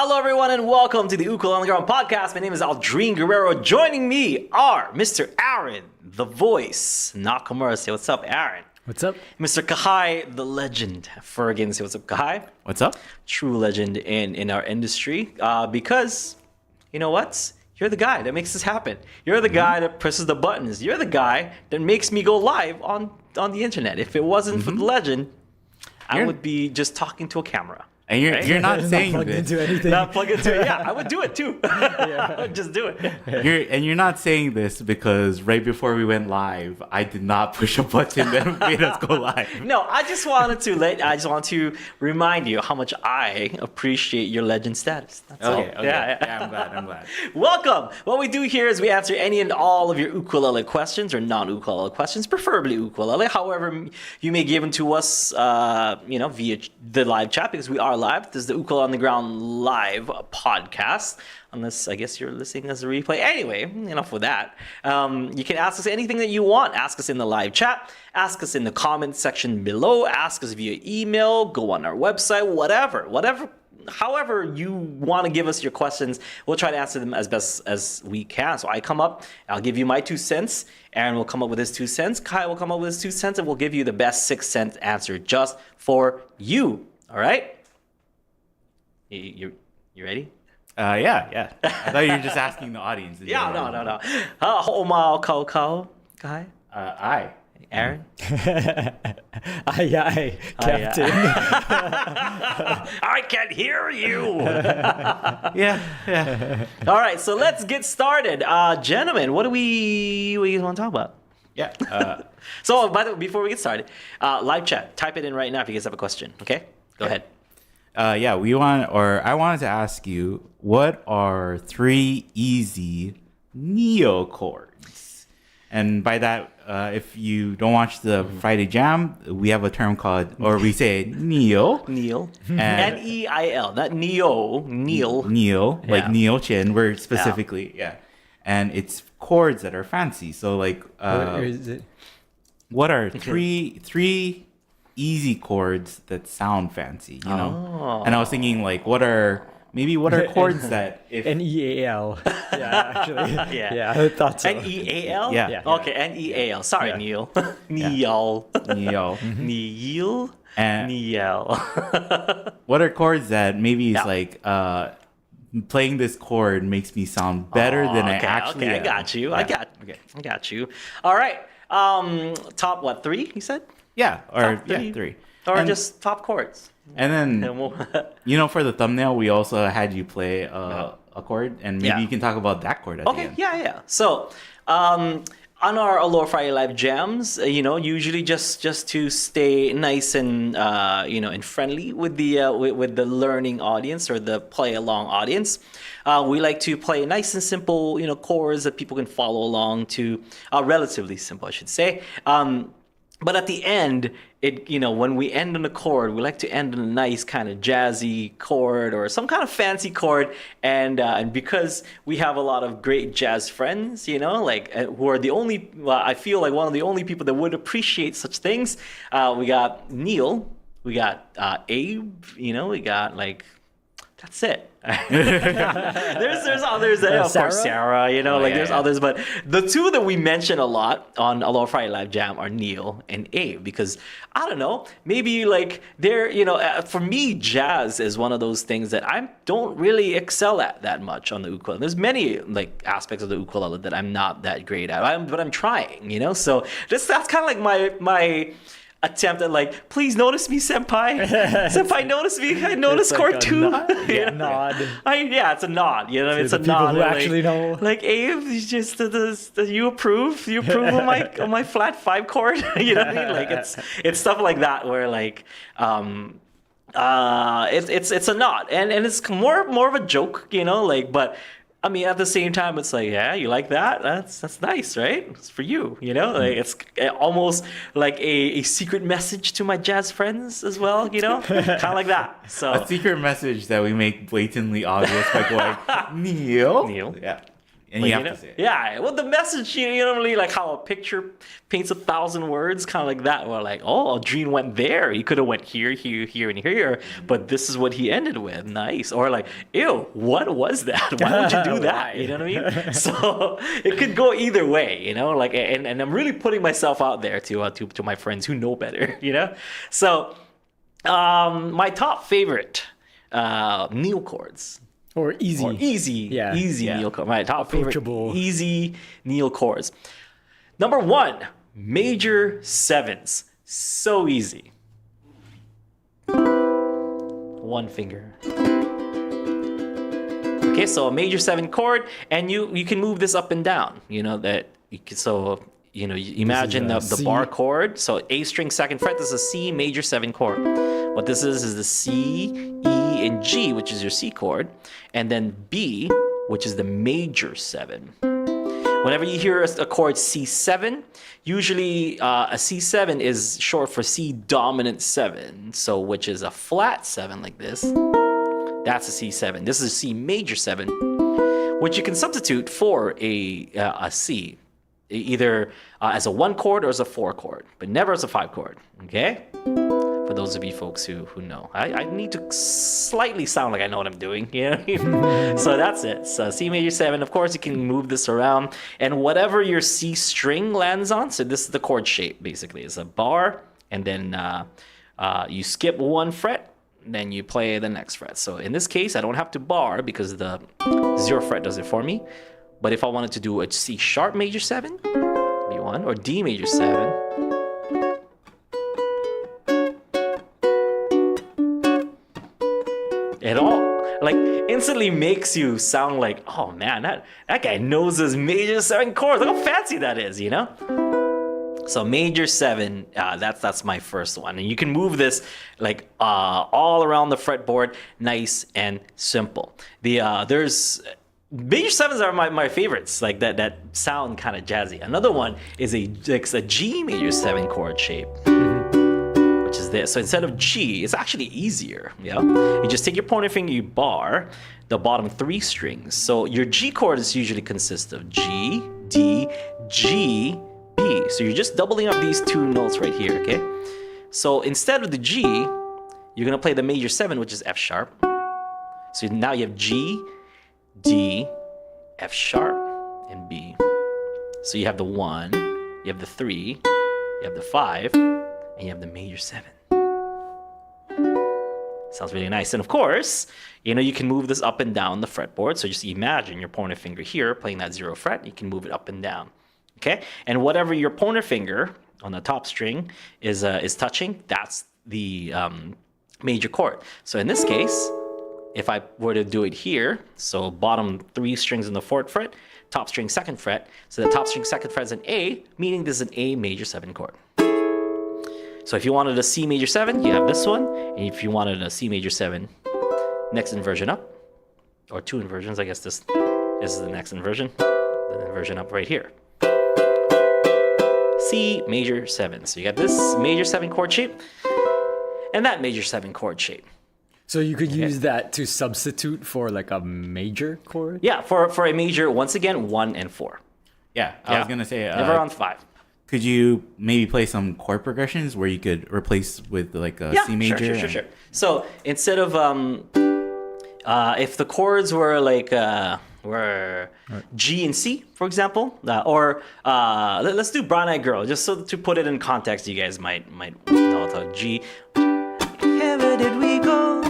Hello, everyone, and welcome to the Ukulele on the Ground podcast. My name is Aldrine Guerrero. Joining me are Mr. Aaron, the voice, Nakamura. Say what's up, Aaron. What's up? Mr. Kahai, the legend. Fergan, say what's up, Kahai. What's up? True legend in our industry. Because, you know what? You're the guy that makes this happen. You're the guy that presses the buttons. You're the guy that makes me go live on the internet. If it wasn't for the legend, I would be just talking to a camera. And you're not saying plugged this. into anything. Not plug into it. Yeah, I would do it too. I would just do it. You're not saying this because right before we went live, I did not push a button that made us go live. No, I just want to remind you how much I appreciate your legend status. That's all. Okay. Yeah, I'm glad. Welcome. What we do here is we answer any and all of your ukulele questions or non-ukulele questions, preferably ukulele. However, you may give them to us, via the live chat because we are live. This is the Ukulele on the Ground live podcast. Unless, I guess, you're listening as a replay. Anyway, enough with that. You can ask us anything that you want. Ask us in the live chat. Ask us in the comment section below. Ask us via email. Go on our website. Whatever. However you want to give us your questions, we'll try to answer them as best as we can. So I come up, I'll give you my 2 cents. Aaron will come up with his 2 cents. Kai will come up with his 2 cents, and we'll give you the best 6-cent answer just for you. All right? You ready? Yeah. I thought you were just asking the audience. Yeah, no. Homao Kao Kai? I. Aaron? Aye, Captain. I can't hear you. Yeah. All right, so let's get started. Gentlemen, what do you want to talk about? Yeah. So, by the way, before we get started, live chat, type it in right now if you guys have a question, okay? Go ahead. I wanted to ask you, what are 3 easy Neal chords? And by that, if you don't watch the Friday Jam, we have a term called, or we say Neal. Neal. N-E-I-L, not Neo. Neal. Neal, like Yeah. Neal Chin, we're specifically, yeah. And it's chords that are fancy. So like, Where is it? what are three easy chords that sound fancy, you know? Oh. And I was thinking like, what are chords that if Neal. Yeah, actually. Yeah. I thought so. N-E-A-L? Yeah. Okay, N-E-A-L. Sorry, Yeah. Neal. Neal. Neal. Neal. And Neal. what are chords that maybe it's Yeah. like playing this chord makes me sound better than I actually Okay, I am. got you. Yeah. I got you. All right. Top 3, you said? Yeah, or Top 3. yeah, 3. Or And- just top chords. And then And we'll for the thumbnail, we also had you play a chord, and maybe Yeah. you can talk about that chord at the Okay, end. yeah. So, on our Aloha Friday Live jams, usually just to stay nice and and friendly with the learning audience or the play along audience, we like to play nice and simple chords that people can follow along to, relatively simple, I should say. But at the end, when we end on a chord, we like to end on a nice kind of jazzy chord or some kind of fancy chord. And because we have a lot of great jazz friends, who are the only, I feel like one of the only people that would appreciate such things. We got Neal, we got Abe, we got that's it. there's others, of course, Sarah, there's others, but the 2 that we mention a lot on Aloha Friday Live Jam are Neal and Abe, because I don't know, maybe they're, for me, jazz is one of those things that I don't really excel at that much on the ukulele. There's many aspects of the ukulele that I'm not that great at, but I'm trying, so that's kind of my attempt at please notice me, senpai. Senpai, notice me. I notice chord 2. Nod. It's a nod. It's a the people nod. who actually know. Abe, you just do you approve? You approve of my flat 5 chord? You know what I mean? It's stuff like that where it's a nod, and it's more of a joke, but. I mean, at the same time, it's yeah, you like that? That's nice, right? It's for you, It's almost like a secret message to my jazz friends as well, kind of like that. So A secret message that we make blatantly obvious by going, Neal. Neal. Yeah. And Like, you have know? to say it. Yeah, well, the message, normally like how a picture paints 1,000 words, kind of like that. Well, like, oh, Aldrine went there. He could have went here, here, here, and here, but this is what he ended with. Nice. Or like, ew, what was that? Why would you do that? You know what I mean? So it could go either way, like, and I'm really putting myself out there to my friends who know better, So my top favorite Neal chords. Or easy. Or easy, Yeah. easy Yeah. Neal chords. My top favorite Approachable. easy Neal chords. Number 1, major 7s. So easy. 1 finger. Okay, so a major 7 chord, and you can move this up and down. You imagine the C. bar chord. So A string 2nd fret. This is a C major 7 chord. What this is the C, E, and G, which is your C chord, and then B, which is the major 7. Whenever you hear a chord C7, usually a C7 is short for C dominant 7, so which is a flat 7 like this. That's a C7. This is a C major 7, which you can substitute for a C, either as a 1 chord or as a 4 chord, but never as a 5 chord. Okay? For those of you folks who know, I need to slightly sound like I know what I'm doing. So that's it. So C major 7. Of course, you can move this around, and whatever your C string lands on. So this is the chord shape. Basically, it's a bar, and then you skip 1 fret, then you play the next fret. So in this case, I don't have to bar because the 0 fret does it for me. But if I wanted to do a C sharp major 7, B1, or D major 7. It all like instantly makes you sound like, oh man, that guy knows his major 7 chords. Look how fancy that is, So major 7, that's my first one, and you can move this like all around the fretboard, nice and simple. There's major 7s are my favorites, like that sound kind of jazzy. Another one is a G major 7 chord shape. Which is this. So instead of G, it's actually easier. You just take your pointer finger, you bar the bottom 3 strings. So your G chord is usually consists of G, D, G, B. So you're just doubling up these 2 notes right here, okay? So instead of the G, you're gonna play the major 7, which is F sharp. So now you have G, D, F sharp, and B. So you have the 1, you have the 3, you have the 5, and you have the major 7. Sounds really nice. And of course, you can move this up and down the fretboard. So just imagine your pointer finger here playing that 0 fret. You can move it up and down. Okay? And whatever your pointer finger on the top string is touching, that's the major chord. So in this case, if I were to do it here, so bottom 3 strings in the 4th fret, top string 2nd fret. So the top string 2nd fret is an A, meaning this is an A major 7 chord. So if you wanted a C major 7, you have this one. And if you wanted a C major 7, next inversion up, or 2 inversions, I guess this is the next inversion. The inversion up right here. C major 7. So you got this major 7 chord shape, and that major 7 chord shape. So you could use that to substitute for like a major chord? Yeah, for a major, once again, 1 and 4. Yeah, I was gonna say never on 5. Could you maybe play some chord progressions where you could replace with like a C major? Sure. So instead of if the chords were like were G and C, for example, or let's do Brown Eyed Girl, just so to put it in context. You guys might know how G. Wherever did we go?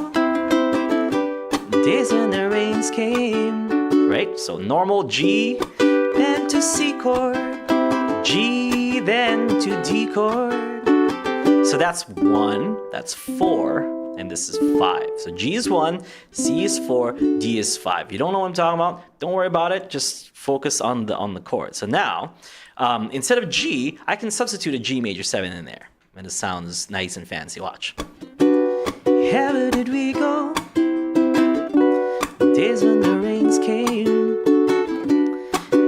Days when the rains came. Right. So normal G, then to C chord. G, then to D chord. So that's 1, that's 4, and this is 5. So G is 1, C is 4, D is 5. If you don't know what I'm talking about, don't worry about it. Just focus on the chord. So now, instead of G, I can substitute a G major 7 in there. And it sounds nice and fancy. Watch. Wherever did we go? Days when the rains came.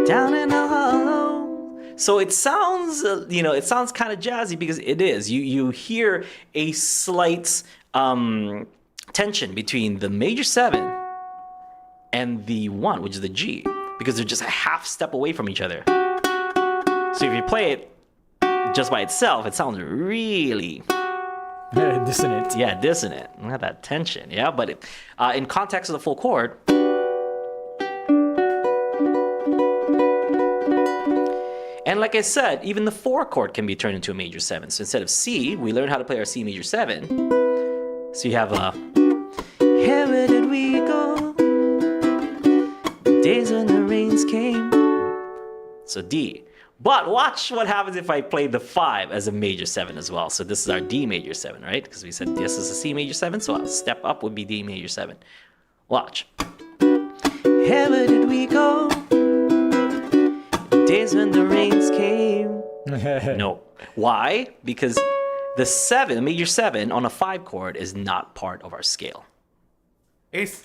Down in the hollow. So it sounds, it sounds kind of jazzy because it is. You hear a slight tension between the major 7 and the 1, which is the G. because they're just a half step away from each other. So if you play it just by itself, it sounds really Dissonant. yeah, dissonant. Not that tension. Yeah, but in context of the full chord, and like I said, even the 4 chord can be turned into a major 7. So instead of C, we learn how to play our C major 7. So you have a here where did we go? Days when the rains came. So D. But watch what happens if I play the 5 as a major 7 as well. So this is our D major 7, right? Because we said this is a C major 7, so a step up would be D major 7. Watch. Here where did we go? Days when the rains came. No. Why? Because the 7, major 7 on a 5 chord is not part of our scale. Ace.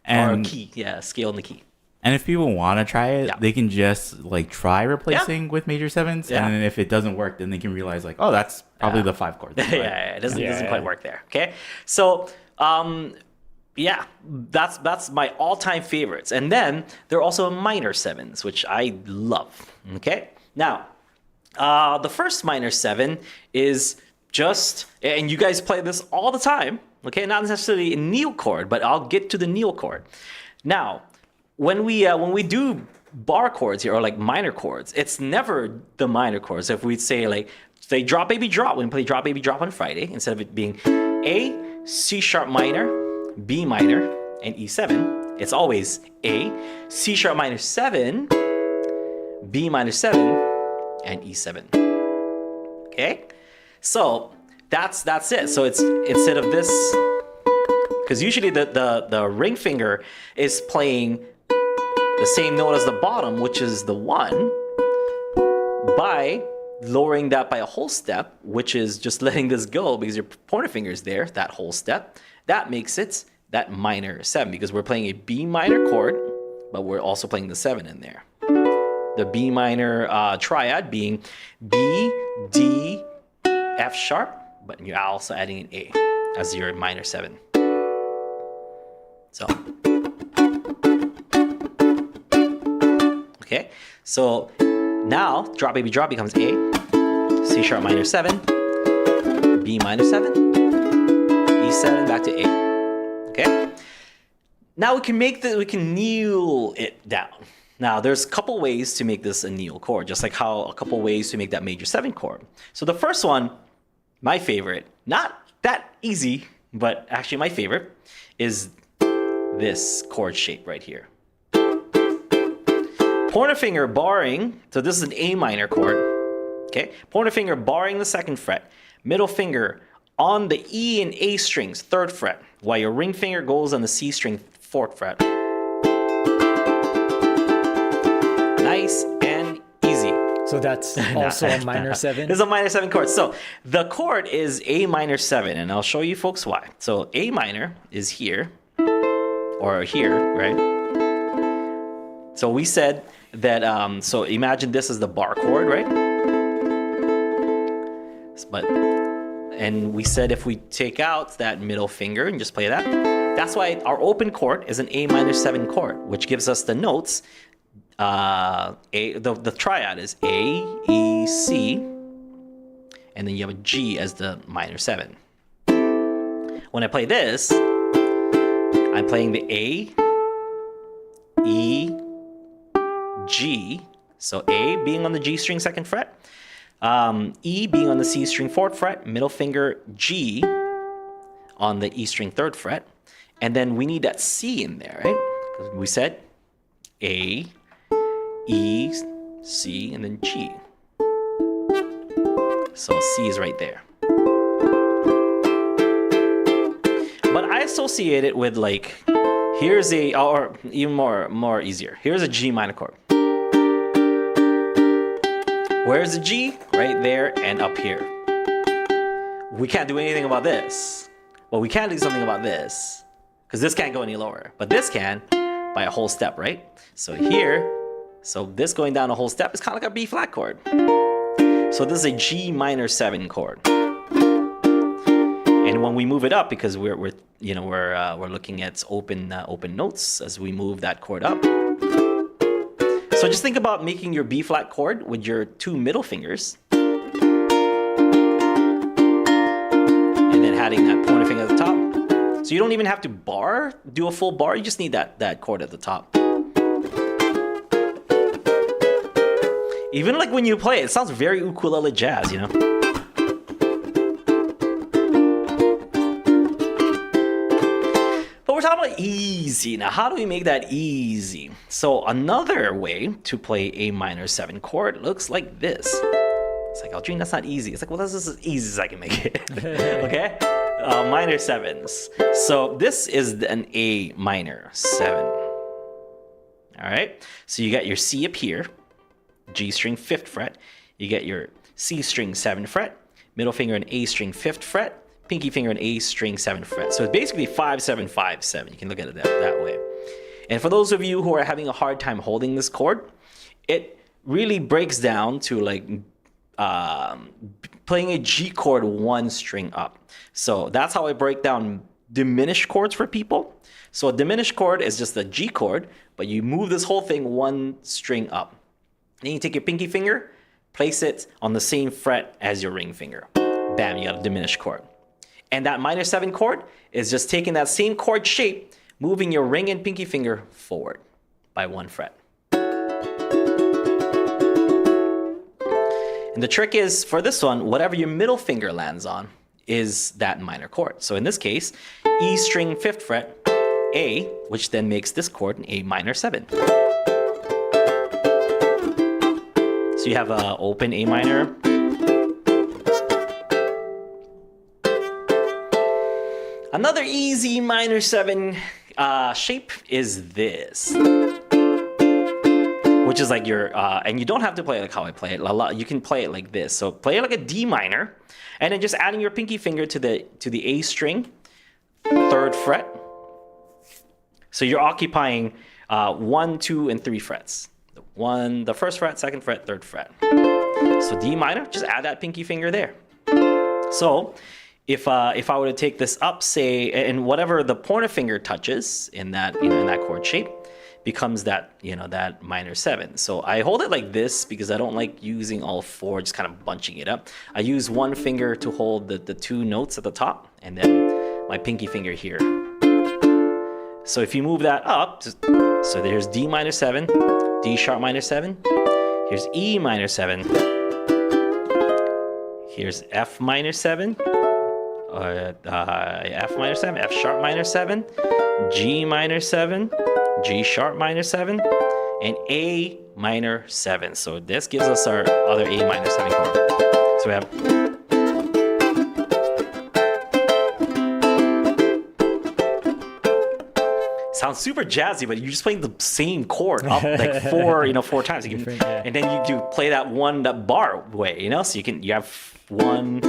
Or And key. Yeah, scale and the key. And if people want to try it, Yeah. they can just like try replacing with major 7s, Yeah. and then if it doesn't work, then they can realize like, oh, that's probably the 5 chord. Yeah, it doesn't Yeah. quite work there. Okay, so yeah, that's my all-time favorites. And then there are also minor 7s, which I love. Okay, now the first minor 7 is just, and you guys play this all the time. Okay, not necessarily a Neal chord, but I'll get to the Neal chord now. When we do bar chords here, or like minor chords, it's never the minor chords. If we say drop baby drop, when we play drop baby drop on Friday, instead of it being A, C sharp minor, B minor, and E7, it's always A, C sharp minor 7, B minor 7, and E7. Okay, so that's it. So it's instead of this, because usually the ring finger is playing the same note as the bottom, which is the 1, by lowering that by a whole step, which is just letting this go because your pointer finger is there, that whole step. That makes it that minor 7 because we're playing a B minor chord, but we're also playing the 7 in there. The B minor triad being B, D, F sharp, but you're also adding an A as your minor 7. So. Okay, so now drop baby drop becomes A, C sharp minor 7, B minor 7, E7 back to A. Okay, now we can Neal it down. Now there's a couple ways to make this a Neal chord, just like how a couple ways to make that major 7 chord. So the first one, my favorite, not that easy, but actually my favorite, is this chord shape right here. Pointer finger barring, so this is an A minor chord, okay? Pointer finger barring the 2nd fret, middle finger on the E and A strings, 3rd fret, while your ring finger goes on the C string, 4th fret. Nice and easy. So that's also a minor 7? This is a minor 7 chord. So the chord is A minor 7, and I'll show you folks why. So A minor is here, or here, right? So we said that, so imagine this is the bar chord, right? And we said if we take out that middle finger and just play that, that's why our open chord is an A minor 7 chord, which gives us the notes. The triad is A, E, C, and then you have a G as the minor 7. When I play this, I'm playing the A, E, G, so A being on the G string 2nd fret, E being on the C string 4th fret, middle finger G on the E string 3rd fret, and then we need that C in there, right? Because we said A, E, C, and then G. So C is right there. But I associate it with here's a, or even more easier. Here's a G minor chord. Where's the G? Right there and up here. We can't do anything about this. Well, we can do something about this, because this can't go any lower. But this can by a whole step, right? So here, so this going down a whole step is kind of like a B flat chord. So this is a G minor 7 chord. And when we move it up, because we're looking at open notes as we move that chord up. So just think about making your B flat chord with your two middle fingers. And then adding that pointer finger at the top. So you don't even have to do a full bar, you just need that chord at the top. Even like when you play it sounds very ukulele jazz, you know? But we're talking about easy. Now, how do we make that easy? So another way to play a minor 7 chord looks like this. It's like, Aldrine, that's not easy. It's like, well, this is as easy as I can make it. Okay? Minor 7s. So this is an A minor 7. All right? So you got your C up here. G string 5th fret, you get your C string 7th fret, middle finger and A string 5th fret, pinky finger and A string 7th fret. So it's basically 5 7 5 7. You can look at it that way. And for those of you who are having a hard time holding this chord, it really breaks down to like playing a G chord 1 string up. So that's how I break down diminished chords for people. So a diminished chord is just a G chord, but you move this whole thing 1 string up. Then you take your pinky finger, place it on the same fret as your ring finger. Bam, you got a diminished chord. And that minor 7 chord is just taking that same chord shape, moving your ring and pinky finger forward by 1 fret. And the trick is, for this one, whatever your middle finger lands on is that minor chord. So in this case, E string 5th fret, A, which then makes this chord an A minor 7. So you have an open A minor. Another easy minor 7 shape is this. Which is like your, and you don't have to play it like how I play it. You can play it like this. So play it like a D minor, and then just adding your pinky finger to the A string, 3rd fret. So you're occupying 1, 2, and 3 frets. The 1st fret, 2nd fret, 3rd fret. So D minor, just add that pinky finger there. So if I were to take this up, say, and whatever the pointer finger touches in that in that chord shape, becomes that that minor 7. So I hold it like this because I don't like using all 4, just kind of bunching it up. I use 1 finger to hold the 2 notes at the top, and then my pinky finger here. So if you move that up, so there's D minor 7, D sharp minor 7, here's E minor 7, here's F minor 7, F minor 7, F sharp minor 7, G minor 7, G sharp minor 7, and A minor 7. So this gives us our other A minor 7 chord. So we have sounds super jazzy, but you're just playing the same chord up like 4 times. You can, and then you do play that bar way, so you have 1,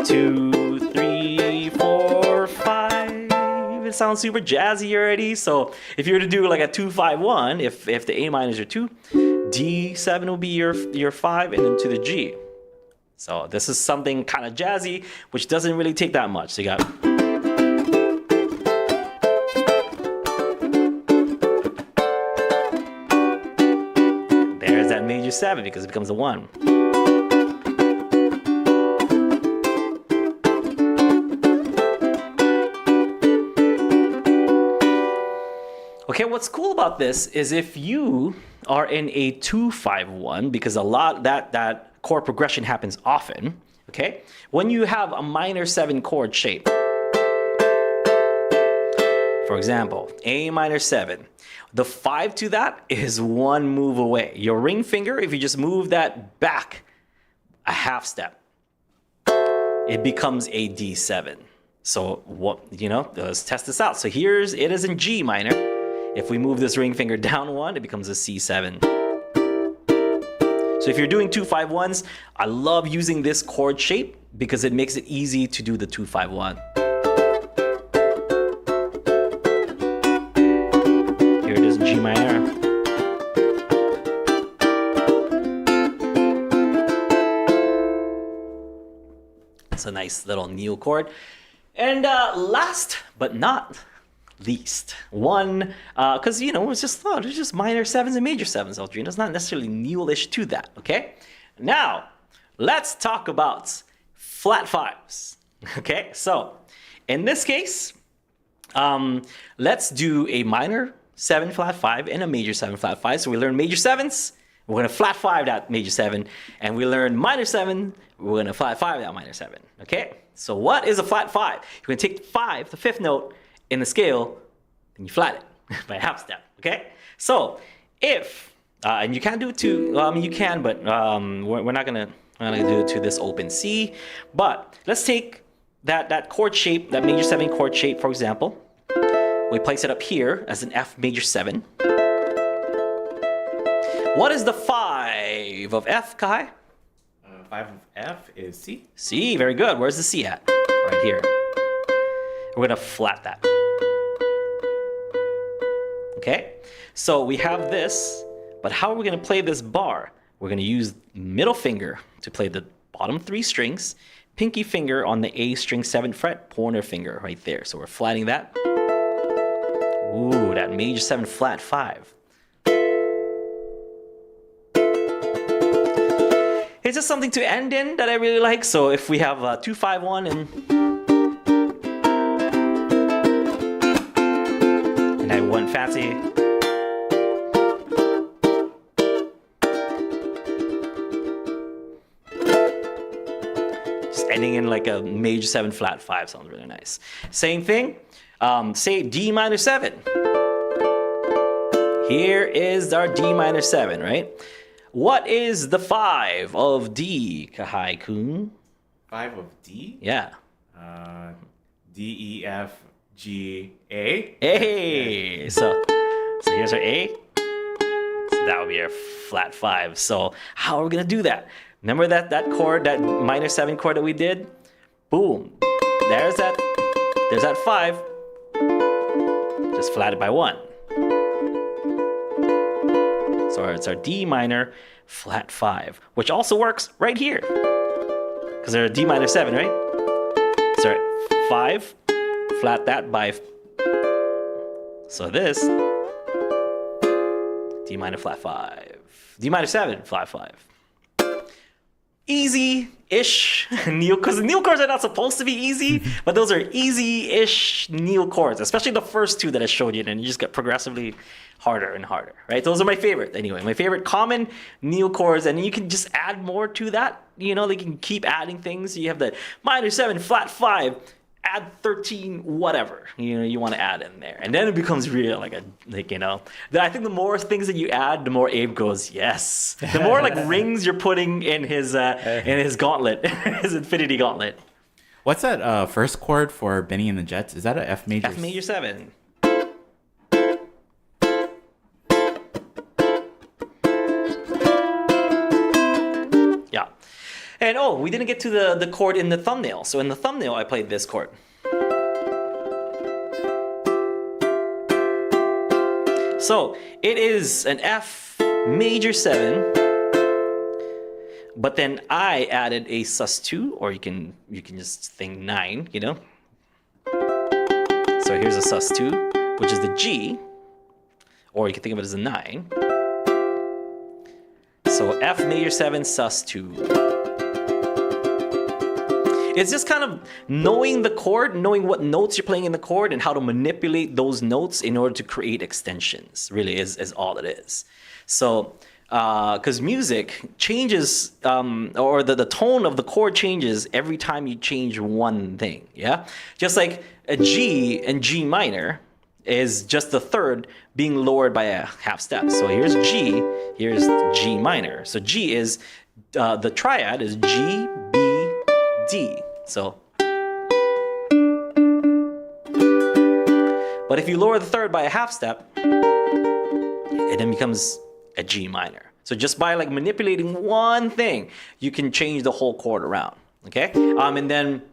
2, 3, 4, 5. It sounds super jazzy already. So if you were to do like a 2-5-1, if the A minors are 2, D7 will be your 5, and then to the G. So this is something kind of jazzy, which doesn't really take that much. So you got. There's that major 7 because it becomes a 1. Okay, what's cool about this is if you are in a 2-5-1, because a lot that chord progression happens often, okay? When you have a minor 7 chord shape, for example, A minor 7, the 5 to that is 1 move away. Your ring finger, if you just move that back a half step, it becomes a D7. So let's test this out. So it is in G minor. If we move this ring finger down 1, it becomes a C7. So if you're doing 2-5-1s, I love using this chord shape because it makes it easy to do the 2-5-1. Here it is, G minor. It's a nice little Neal chord. And last but not least. One, because it's just minor sevens and major sevens, Aldrine. It's not necessarily Neal-ish to that, okay? Now, let's talk about flat fives, okay? So, in this case, let's do a minor 7 flat 5 and a major 7 flat 5. So we learn major 7s, we're going to flat 5 that major 7, and we learn minor 7, we're going to flat 5 that minor 7, okay? So what is a flat 5? You're going to take 5, the 5th note in the scale, and you flat it by a half step, okay? So if, and you can't do it to, you can, but we're not going to do it to this open C, but let's take that chord shape, that major 7 chord shape, for example. We place it up here as an F major 7. What is the 5 of F, Kai? 5 of F is C. C, very good. Where's the C at? Right here. We're gonna flat that. Okay, so we have this, but how are we gonna play this bar? We're gonna use middle finger to play the bottom 3 strings, pinky finger on the A string 7th fret, pointer finger right there. So we're flatting that. Ooh, that major 7 flat 5. It's just something to end in that I really like. So if we have 2, 5, 1 and I went fancy. Just ending in like a major 7 flat 5 sounds really nice. Same thing. Say D minor 7. Here is our D minor 7, right? What is the 5 of D, Kahai-kun? 5 of D? Yeah. D, E, F, G, A. A. So here's our A. So that would be our flat 5. So how are we gonna do that? Remember that chord, that minor 7 chord that we did? Boom. There's that 5. Just flat it by 1. So it's our D minor flat 5, which also works right here. Because they're a D minor 7, right? So 5, flat that by, so this, D minor flat 5. D minor 7, flat 5. Easy-ish Neal, because Neal chords are not supposed to be easy, but those are easy-ish Neal chords, especially the first 2 that I showed you, and you just get progressively harder and harder, right? Those are my favorite, anyway. My favorite common Neal chords, and you can just add more to that. They can keep adding things. You have the minor 7, flat 5, add 13, whatever, you want to add in there. And then it becomes real, I think the more things that you add, the more Abe goes, yes. The more rings you're putting in his gauntlet, his infinity gauntlet. What's that first chord for Benny and the Jets? Is that a F major? F major 7. Yeah. And we didn't get to the chord in the thumbnail. So in the thumbnail, I played this chord. So it is an F major 7, but then I added a sus2, or you can just think 9, So here's a sus2, which is the G, or you can think of it as a 9. So F major 7 sus2. It's just kind of knowing the chord, knowing what notes you're playing in the chord, and how to manipulate those notes in order to create extensions, really is all it is. So, because music changes, or the tone of the chord changes every time you change one thing, yeah? Just like a G and G minor is just the 3rd being lowered by a half step. So here's G, here's G minor. So G is, the triad is G, B, D. So, but if you lower the 3rd by a half step, it then becomes a G minor. So just by manipulating one thing, you can change the whole chord around. Okay, and then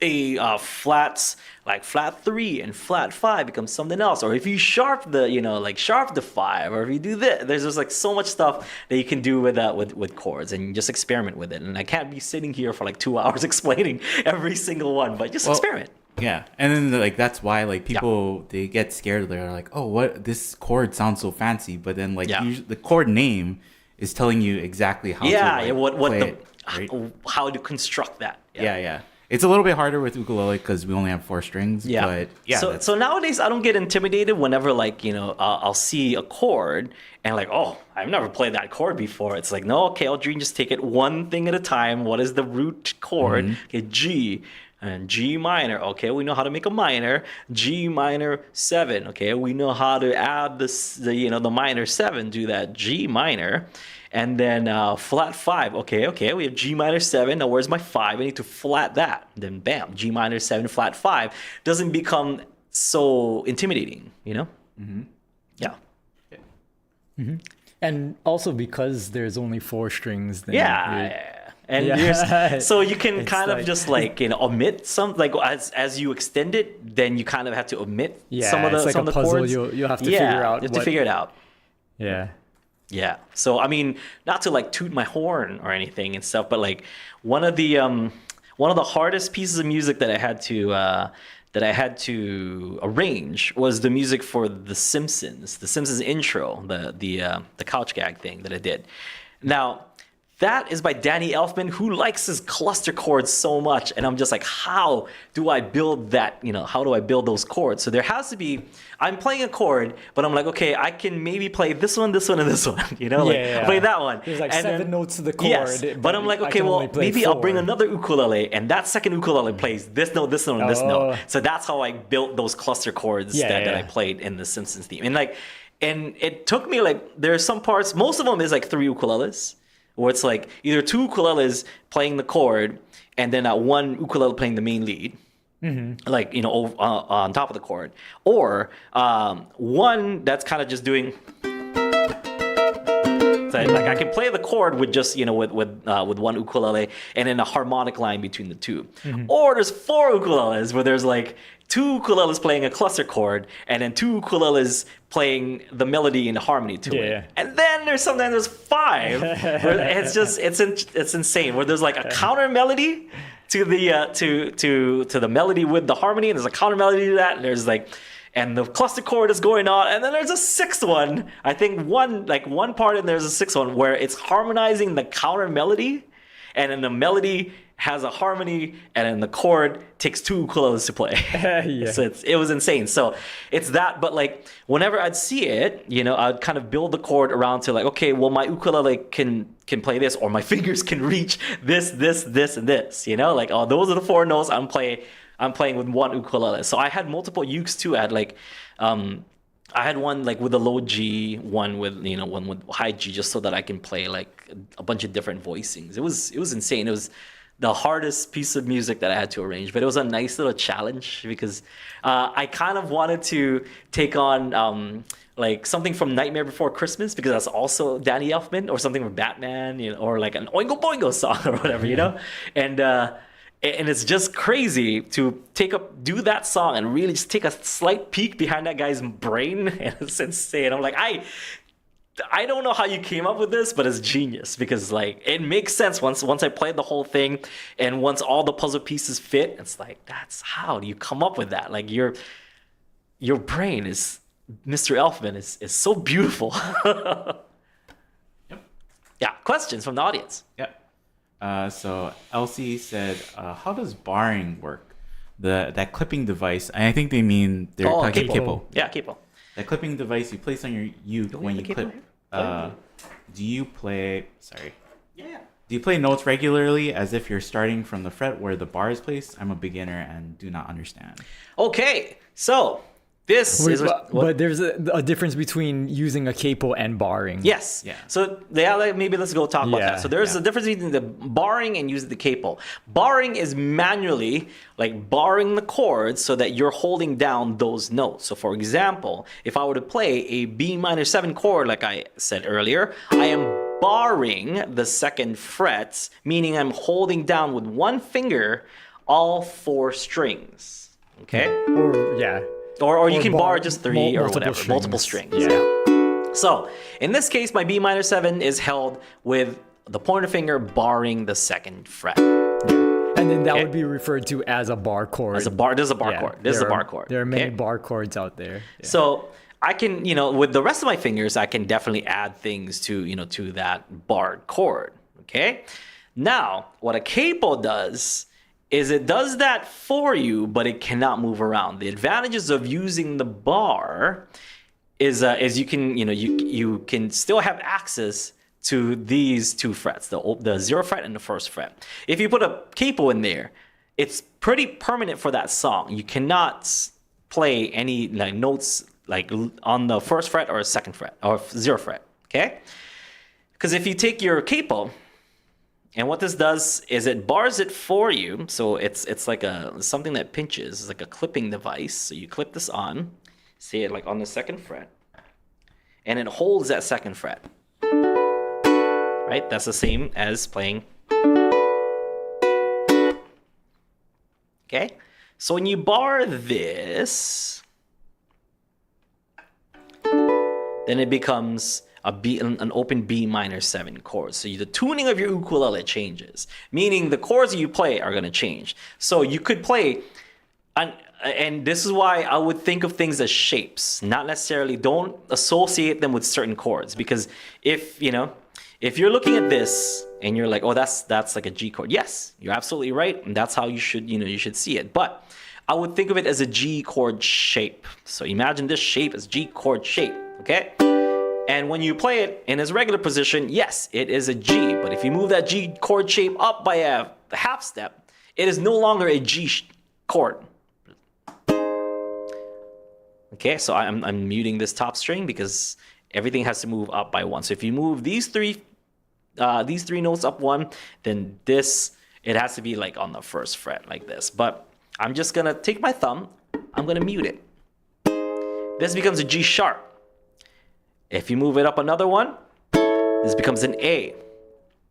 a flats flat 3 and flat 5 becomes something else. Or if you sharp the sharp the 5, or if you do this, there's just so much stuff that you can do with chords, and you just experiment with it. And I can't be sitting here for 2 hours explaining every single one, but just experiment. Yeah, and then like that's why like people they get scared. They're like, "Oh, what? This chord sounds so fancy," but then like usually, the chord name is telling you exactly how to like, what play the it, right? how to construct that. Yeah. It's a little bit harder with ukulele because we only have 4 strings. Yeah. But yeah. So nowadays I don't get intimidated whenever like I'll see a chord and like, oh, I've never played that chord before. It's like, no, okay, Aldrine, just take it one thing at a time. What is the root chord? Okay, G. And G minor, okay, we know how to make a minor. G minor 7, okay, we know how to add the minor 7 to that G minor. And then flat 5, okay, we have G minor 7. Now where's my 5? I need to flat that. Then bam, G minor 7, flat 5. Doesn't become so intimidating, Yeah. Mm-hmm. And also because there's only 4 strings. Then And so you can kind of like, just like omit some, like as you extend it, then you kind of have to omit some of the it's like some a of the puzzle. chords. You have to figure out. You have to figure it out. Yeah. Yeah. So I mean, not to like toot my horn or anything and stuff, but like one of the hardest pieces of music that I had to arrange was the music for The Simpsons intro, the couch gag thing that I did. Now, that is by Danny Elfman, who likes his cluster chords so much. And I'm just like, how do I build that? How do I build those chords? So there has to be, I'm playing a chord, but I'm like, okay, I can maybe play this one, and this one. Play that one. There's like and 7 notes to the chord. Yes, but I'm like, okay, well, maybe I'll bring another ukulele, and that second ukulele plays this note, this note, and this note. So that's how I built those cluster chords that I played in the Simpsons theme. And it took me there's some parts, most of them is like 3 ukuleles, where it's like either 2 ukuleles playing the chord and then one ukulele playing the main lead, on top of the chord, or one that's kind of just doing. So like I can play the chord with just with one ukulele and then a harmonic line between the 2, or there's 4 ukuleles where there's like 2 ukuleles playing a cluster chord and then 2 ukuleles playing the melody and the harmony to it. And then sometimes there's 5 where it's insane, where there's like a counter melody to the melody with the harmony, and there's a counter melody to that, and there's like, and the cluster chord is going on, and then there's a 6th one. I think one part, and there's a 6th one where it's harmonizing the counter melody, and then the melody has a harmony, and then the chord takes 2 ukuleles to play. So it was insane. So it's that, but like whenever I'd see it, I'd kind of build the chord around to like, okay, well my ukulele can play this, or my fingers can reach this, and this. Like, oh, those are the 4 notes I'm playing with one ukulele. So I had multiple ukes too. I had I had one like with a low G, one with one with high G, just so that I can play like a bunch of different voicings. It was insane. It was the hardest piece of music that I had to arrange, but it was a nice little challenge because I kind of wanted to take on like something from Nightmare Before Christmas, because that's also Danny Elfman, or something from Batman, or like an Oingo Boingo song or whatever, and it's just crazy to do that song and really just take a slight peek behind that guy's brain, and it's insane. I'm like, I don't know how you came up with this, but it's genius, because like it makes sense once I played the whole thing, and once all the puzzle pieces fit, it's like, that's how do you come up with that? Like your brain is, Mr. Elfman is so beautiful. Yep. Yeah, questions from the audience. Yep. So Elsie said, how does barring work? That clipping device, I think they mean they're talking Capo. Yeah, Capo. That clipping device you place on your uke when you clip. Do you play? Sorry. Yeah. Do you play notes regularly as if you're starting from the fret where the bar is placed? I'm a beginner and do not understand. Okay, so but there's a difference between using a capo and barring. Yes. Yeah. So maybe let's go talk about that. So there's a difference between the barring and using the capo. Barring is manually like barring the chords so that you're holding down those notes. So for example, if I were to play a B minor 7 chord, like I said earlier, I am barring the 2nd fret, meaning I'm holding down with one finger all 4 strings. Okay? Or you can bar just 3 or whatever, multiple strings. Yeah. So in this case, my B minor 7 is held with the pointer finger barring the 2nd fret. And then that Okay. would be referred to as a bar chord. As a bar, this is a bar Yeah, chord. This is a there are- bar chord. There are many okay? bar chords out there. Yeah. So I can, with the rest of my fingers, I can definitely add things to that bar chord. Okay. Now, what a capo does is it does that for you, but it cannot move around. The advantages of using the bar is you can, you can still have access to these two frets, the 0 fret and the 1st fret. If you put a capo in there, it's pretty permanent for that song. You cannot play any notes on the 1st fret or 2nd fret or 0 fret, okay? Because if you take your capo, and what this does is it bars it for you. So it's like something that pinches. It's like a clipping device. So you clip this on, say it like on the 2nd fret, and it holds that 2nd fret. Right? That's the same as playing. Okay? So when you bar this, then it becomes an open B minor 7 chord. So the tuning of your ukulele changes, meaning the chords that you play are going to change. So you could play, and this is why I would think of things as shapes, not necessarily, don't associate them with certain chords. Because if you're looking at this and you're like, oh, that's like a G chord. Yes, you're absolutely right. And that's how you should see it. But I would think of it as a G chord shape. So imagine this shape as G chord shape, okay? And when you play it in its regular position, yes, it is a G. But if you move that G chord shape up by a half step, it is no longer a G chord. Okay, so I'm muting this top string because everything has to move up by 1. So if you move these three notes up 1, then it has to be like on the 1st fret like this. But I'm just gonna take my thumb, I'm gonna mute it. This becomes a G sharp. If you move it up another one, this becomes an A.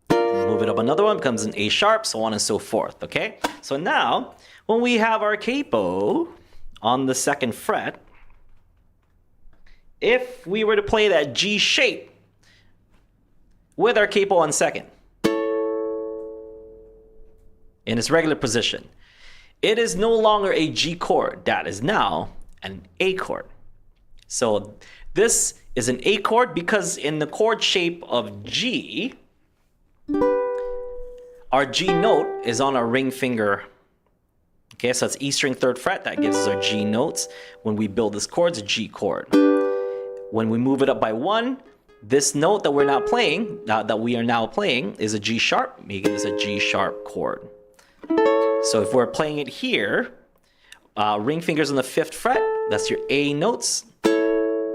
Move it up another one, becomes an A sharp, so on and so forth, okay? So now, when we have our capo on the 2nd fret, if we were to play that G shape with our capo on 2nd, in its regular position, it is no longer a G chord. That is now an A chord. So this is an A chord because in the chord shape of G, our G note is on our ring finger. Okay, so it's E string 3rd fret. That gives us our G notes. When we build this chord, it's a G chord. When we move it up by 1, this note that we're now playing, that we are now playing, is a G sharp, making this a G sharp chord. So if we're playing it here, ring fingers on the 5th fret, that's your A notes.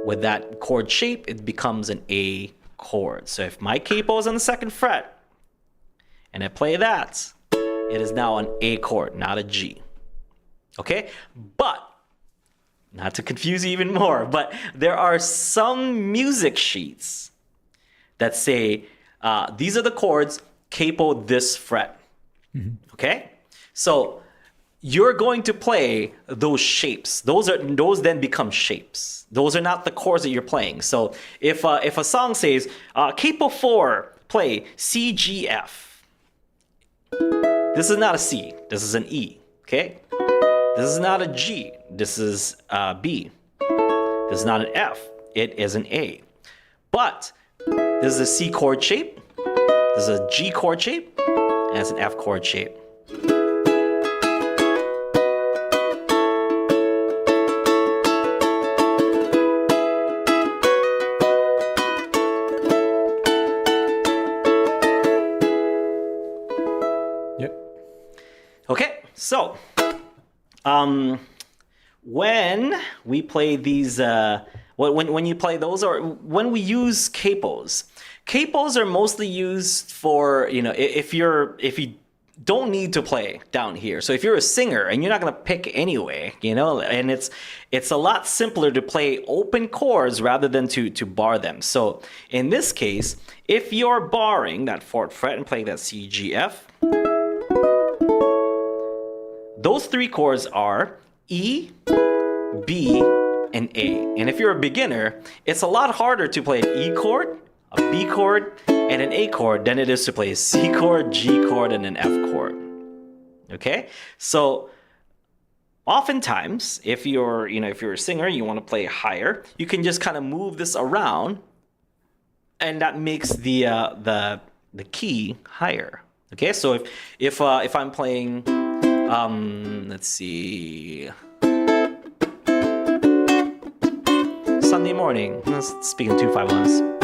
With that chord shape, it becomes an A chord. So if my capo is on the 2nd fret, and I play that, it is now an A chord, not a G. Okay? But, not to confuse you even more, but there are some music sheets that say, these are the chords, capo this fret. Mm-hmm. Okay? So you're going to play those shapes. Those then become shapes. Those are not the chords that you're playing. So if a song says capo 4, play C G F. This is not a C. This is an E. Okay. This is not a G. This is a B. This is not an F. It is an A. But this is a C chord shape. This is a G chord shape, and it's an F chord shape. Okay, so when we play these, when you play those, or when we use capos, capos are mostly used for, if you don't need to play down here. So if you're a singer and you're not gonna pick anyway, and it's a lot simpler to play open chords rather than to bar them. So in this case, if you're barring that 4th fret and playing that C, G, F, those 3 chords are E, B, and A. And if you're a beginner, it's a lot harder to play an E chord, a B chord, and an A chord than it is to play a C chord, G chord, and an F chord. Okay, so oftentimes, if you're a singer, you want to play higher, you can just kind of move this around, and that makes the key higher. Okay, so if I'm playing, let's see, Sunday morning. Speaking 2 5 1s.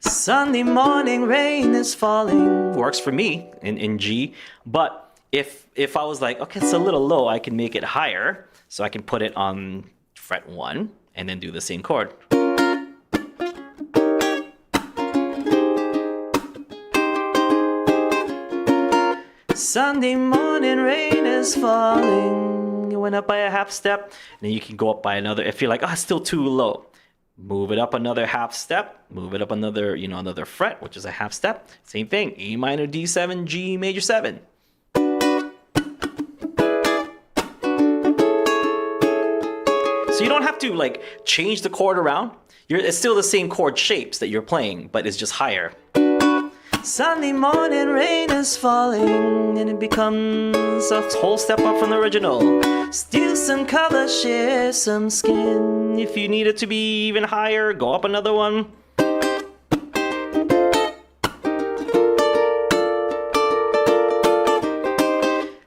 Sunday morning, rain is falling. Works for me in G, but if I was like, okay, it's a little low, I can make it higher. So I can put it on fret 1 and then do the same chord. Sunday morning, rain is falling. You went up by a half step. And then you can go up by another. If you're like, oh, it's still too low, move it up another half step. Move it up another, another fret, which is a half step. Same thing, A minor, D7, G major 7. So you don't have to like change the chord around. It's still the same chord shapes that you're playing, but it's just higher. Sunday morning, rain is falling, and it becomes a whole step up from the original. Steal some color, share some skin. If you need it to be even higher, go up another one.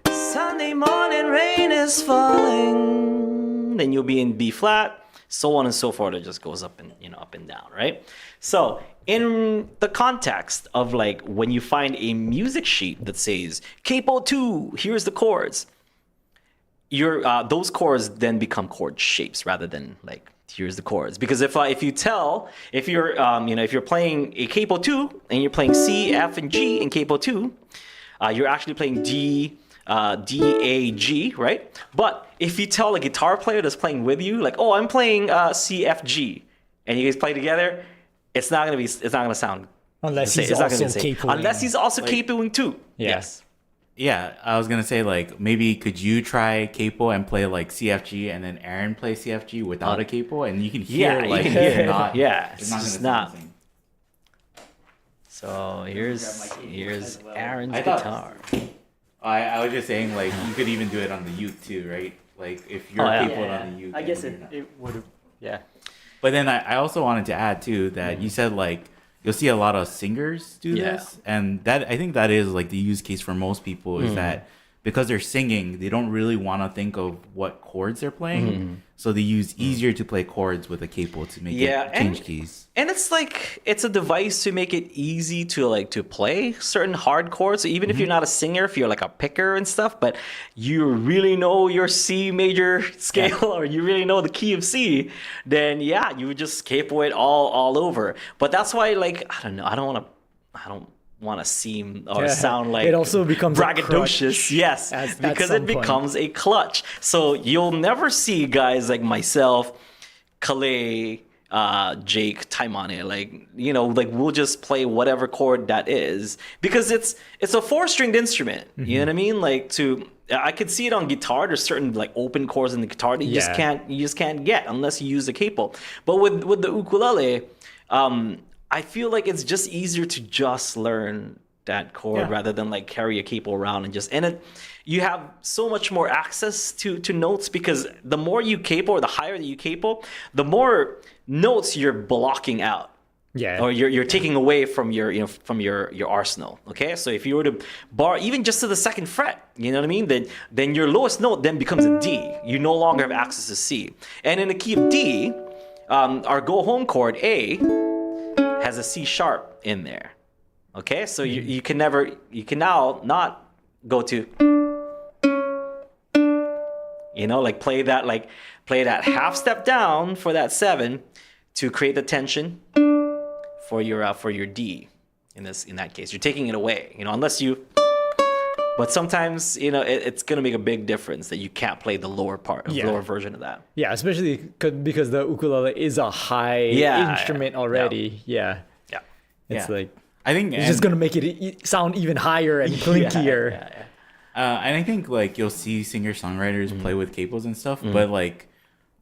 Sunday morning, rain is falling. Then you'll be in B flat, so on and so forth. It just goes up and up and down, right? So in the context of like when you find a music sheet that says Capo 2, here's the chords, those chords then become chord shapes rather than like here's the chords. Because if you're playing a Capo 2 and you're playing C, F, and G in Capo 2, you're actually playing D, A, G, right? But if you tell a guitar player that's playing with you, like, oh, I'm playing C, F, G, and you guys play together, it's not gonna sound unless he's also capoing. Unless he's also capoing too. Yeah. Yes. Yeah, I was gonna say like maybe could you try capo and play like CFG and then Aaron play CFG without a capo and you can hear Yeah, like you can hear it's it. not, Yeah, it's not it's gonna not. sound the same. So here's Aaron's I thought- guitar. I was just saying like you could even do it on the uke too, right? Like if you're Oh, yeah. capoed on the uke. I guess and it, you're not. it would. Yeah. But then I also wanted to add too that you said like you'll see a lot of singers do Yeah. this, and that I think that is like the use case for most people is that because they're singing, they don't really want to think of what chords they're playing, so they use easier to play chords with a capo to make it change keys. And it's a device to make it easy to play certain hard chords. So even if you're not a singer, if you're like a picker and stuff, but you really know your C major scale or you really know the key of C, then yeah, you would just capo it all over. But that's why like I don't know, I don't want to seem or sound like it also becomes a braggadocious. crutch Yes, at because some it point. becomes a clutch. So you'll never see guys like myself, Calais, Jake, Taimane, like we'll just play whatever chord that is because it's a 4-stringed instrument. You know what I mean? Like I could see it on guitar. There's certain like open chords in the guitar that you just can't get unless you use a capo. But with the ukulele, I feel like it's just easier to just learn that chord rather than like carry a capo around you have so much more access to notes because the more you capo or the higher that you capo, the more notes you're blocking out. Yeah. Or you're taking away from your arsenal. Okay? So if you were to bar even just to the second fret, you know what I mean? Then your lowest note then becomes a D. You no longer have access to C. And in the key of D, our go home chord A has a C sharp in there. Okay, so you can now not go to, like play that half step down for that 7 to create the tension for your D. In that case, you're taking it away. Unless you. But sometimes, it's going to make a big difference that you can't play the lower version of that. Yeah, especially because the ukulele is a high instrument already. Yeah. It's like I think it's just gonna make it sound even higher and clinkier. And I think like you'll see singer-songwriters play with capos and stuff, but like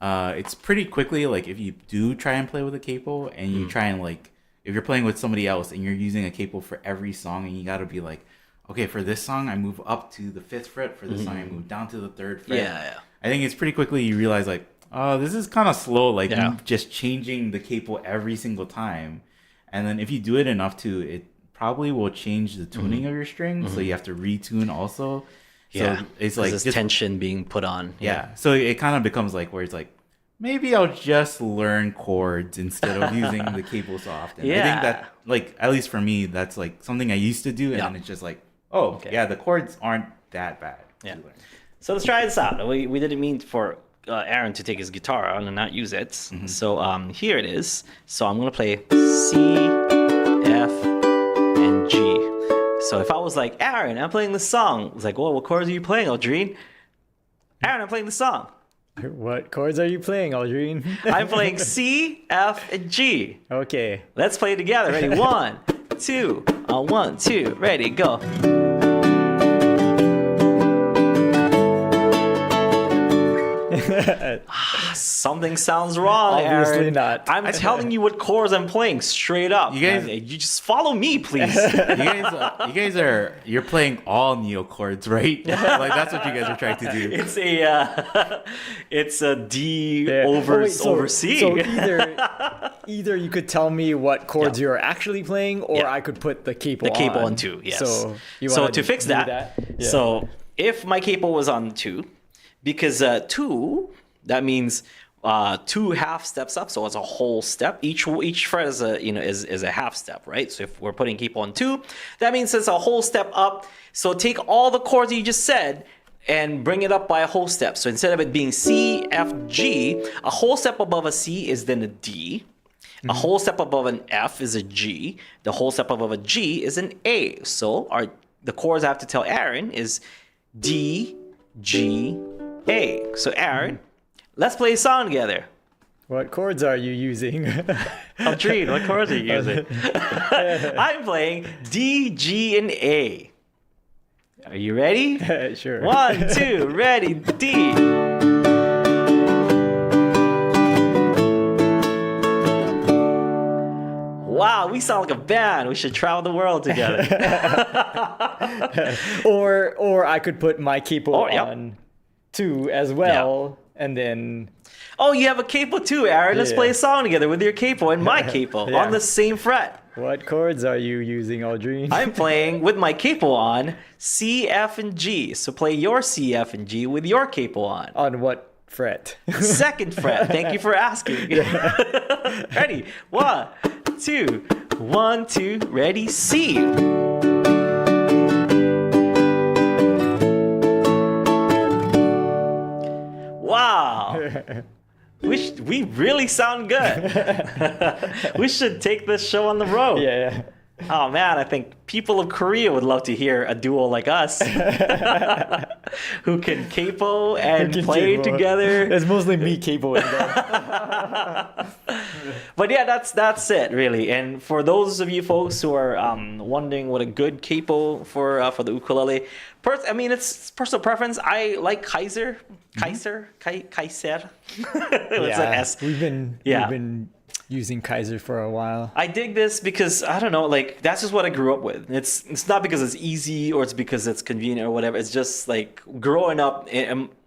it's pretty quickly like if you do try and play with a capo and you try and like if you're playing with somebody else and you're using a capo for every song and you got to be like, okay, for this song, I move up to the 5th fret. For this song, I move down to the 3rd fret. Yeah. I think it's pretty quickly you realize like, oh, this is kind of slow. Like just changing the capo every single time. And then if you do it enough too, it probably will change the tuning of your string. So you have to retune also. So it's like there's this tension being put on. Yeah. So it kind of becomes like where it's like, maybe I'll just learn chords instead of using the capo so often. I think that, like, at least for me, that's like something I used to do. And then it's just like, oh, the chords aren't that bad to learn. So let's try this out. We didn't mean for Aaron to take his guitar on and not use it. So here it is. So I'm going to play C, F, and G. So if I was like, Aaron, I'm playing this song. I was like, well, what chords are you playing, Aldrine? Aaron, I'm playing the song. What chords are you playing, Aldrine? I'm playing C, F, and G. Okay. Let's play it together. Ready? 1, 2. 1, 2. Ready? Go. Something sounds wrong, Obviously Aaron. not. I'm telling you what chords I'm playing straight up. You just follow me, please. You're playing all Neal chords, right? Like that's what you guys are trying to do. It's a D over C. So either you could tell me what chords you're actually playing, or I could put the capo on 2. Yes. So to fix that, so if my capo was on 2, because 2, that means 2 half steps up, so it's a whole step. Each fret is a half step, right? So if we're putting capo on 2, that means it's a whole step up. So take all the chords you just said and bring it up by a whole step. So instead of it being C, F, G, a whole step above a C is then a D. A whole step above an F is a G. The whole step above a G is an A. So the chords I have to tell Aaron is D, G, A. So Aaron, let's play a song together. What chords are you using? Aldrine, what chords are you using? I'm playing D, G, and A. Are you ready? Sure. 1, 2, ready, D. Wow, we sound like a band. We should travel the world together. or I could put my capo on 2 as well, and then... Oh, you have a capo too, Aaron. Let's play a song together with your capo and my capo on the same fret. What chords are you using, Aldrine? I'm playing with my capo on C, F, and G. So play your C, F, and G with your capo on. On what fret? 2nd fret. Thank you for asking. Ready? 1, 2. 1, 2. Ready? C. Wow. We really sound good. We should take this show on the road. Yeah. Oh man, I think people of Korea would love to hear a duo like us who can capo and play together. It's mostly me capoing though. But yeah, that's it really. And for those of you folks who are wondering what a good capo for the ukulele, it's personal preference. I like Kaiser. Kaiser. What's an S? We've been using Kaiser for a while. I dig this because I don't know, like that's just what I grew up with. It's not because it's easy or it's because it's convenient or whatever. It's just like growing up.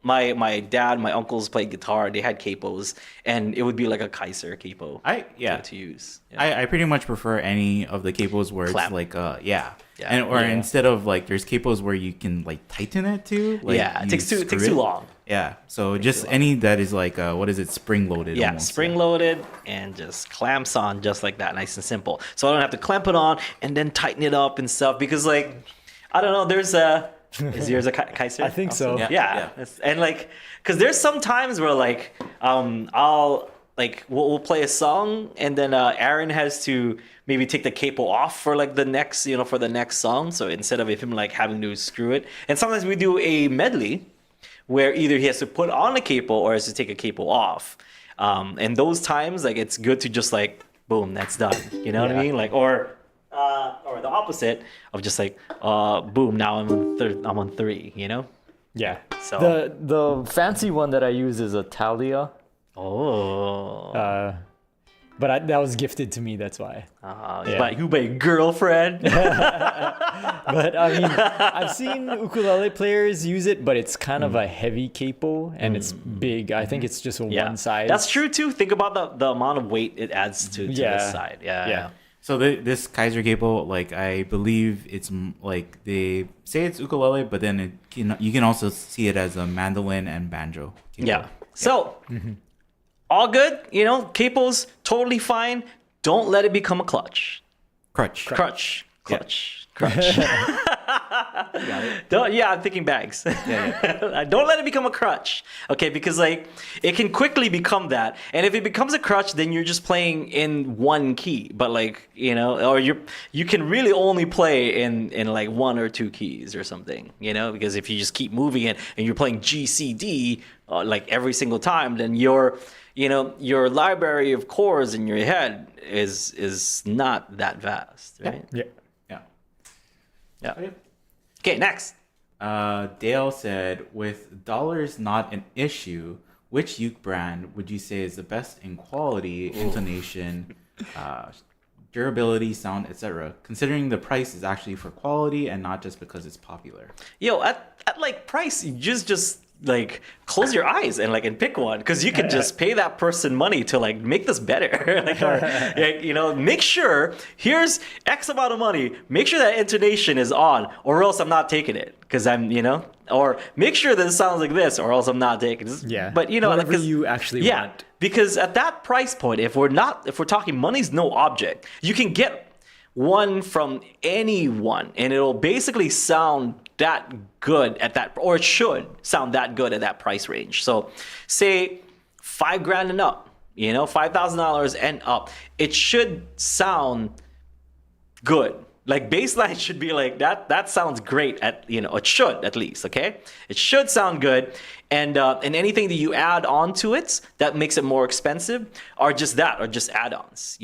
My dad, my uncles played guitar. They had capos, and it would be like a Kaiser capo. To use. Yeah. I pretty much prefer any of the capos where it's like instead of like there's capos where you can like tighten it too. Like, it takes too long. Yeah, so just any that is like, spring loaded. Yeah, spring loaded and just clamps on just like that, nice and simple. So I don't have to clamp it on and then tighten it up and stuff because like, I don't know, is yours a Kaiser? I think also? so. Yeah. And like, because there's some times where like, we'll play a song and then Aaron has to maybe take the capo off for like the next, for the next song. So instead of him like having to screw it. And sometimes we do a medley where either he has to put on a capo or has to take a capo off. And those times, like, it's good to just like, boom, that's done. You know what I mean? Like, or the opposite of just like, boom, now I'm on 3, Yeah. So the fancy one that I use is a Thalia. Oh. but that was gifted to me. That's why. By who? By girlfriend? But I mean, I've seen ukulele players use it, but it's kind of a heavy capo and it's big. I think it's just one side. That's true too. Think about the amount of weight it adds to the side. Yeah. So this Kaiser capo, like I believe it's like they say it's ukulele, but then you can also see it as a mandolin and banjo capo. Yeah. So all good. Capos totally fine. Don't let it become a clutch. Crutch. I'm thinking bags. Don't let it become a crutch. Okay, because like it can quickly become that. And if it becomes a crutch, then you're just playing in one key. But like, or you can really only play in like one or two keys or something, because if you just keep moving it and you're playing G, C, D like every single time, then your library of chords in your head is not that vast, right? Yeah. Okay, next. Dale said, with dollars not an issue, which uke brand would you say is the best in quality, intonation, durability, sound, etc., considering the price is actually for quality and not just because it's popular? At like price, you just like close your eyes and pick one, because you can just pay that person money to like make this better. Make sure here's X amount of money, make sure that intonation is on, or else I'm not taking it, because or make sure that it sounds like this, or else I'm not taking it. But whatever you actually want. Because at that price point, if we're talking money's no object, you can get one from anyone and it'll basically sound that good at that, or it should sound that good at that price range. So say $5,000 and up, $5,000 and up, it should sound good. Like baseline should be like that sounds great at, it should at least, okay? It should sound good. And anything that you add on to it that makes it more expensive are just add-ons,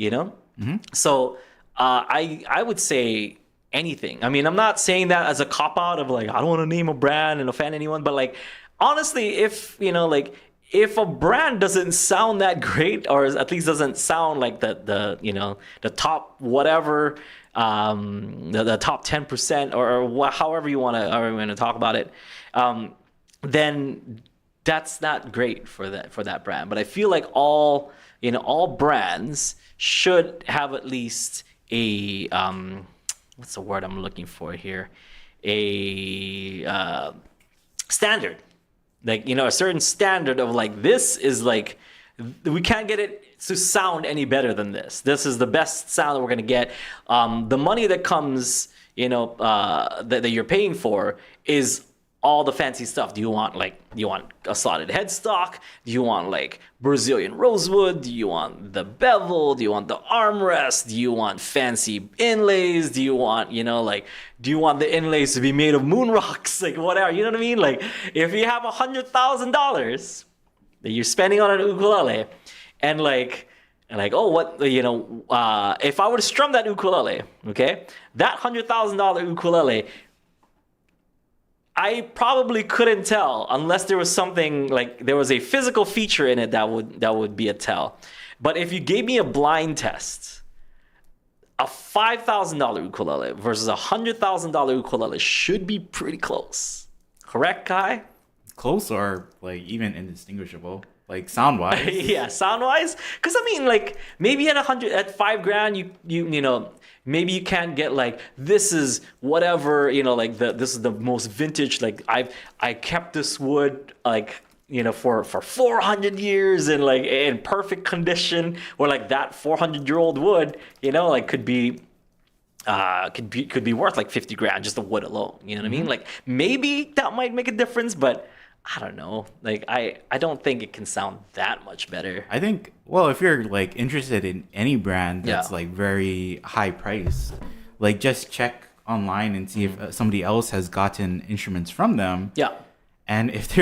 So I would say anything. I mean, I'm not saying that as a cop-out of like, I don't want to name a brand and offend anyone, but like, honestly, if a brand doesn't sound that great, or at least doesn't sound like the top whatever, the top 10% or however you want to talk about it, then that's not great for that brand. But I feel like all brands should have at least a what's the word I'm looking for here? A standard, like a certain standard of like, this is like, we can't get it to sound any better than this. This is the best sound that we're gonna get. The money that comes, that you're paying for is all the fancy stuff. Do you want a slotted headstock? Do you want like Brazilian rosewood? Do you want the bevel? Do you want the armrest? Do you want fancy inlays? Do you want, do you want the inlays to be made of moon rocks? Like whatever, you know what I mean? Like if you have $100,000 that you're spending on an ukulele, and if I were to strum that ukulele, okay, that $100,000 ukulele, I probably couldn't tell unless there was something like there was a physical feature in it that would be a tell. But if you gave me a blind test, a $5,000 ukulele versus a $100,000 ukulele should be pretty close. Correct, Kai? Close or like even indistinguishable, like sound wise. Yeah, sound wise. Because I mean, like maybe at $5,000, you maybe you can't get like, this is whatever, this is the most vintage, like I kept this wood like, for 400 years and like in perfect condition, or like that 400-year-old wood, could be worth like $50,000 just the wood alone. You know what I mean? Like maybe that might make a difference, but I don't know. Like I don't think it can sound that much better. I think, well, if you're like interested in any brand that's like very high priced, like just check online and see if somebody else has gotten instruments from them. Yeah. And if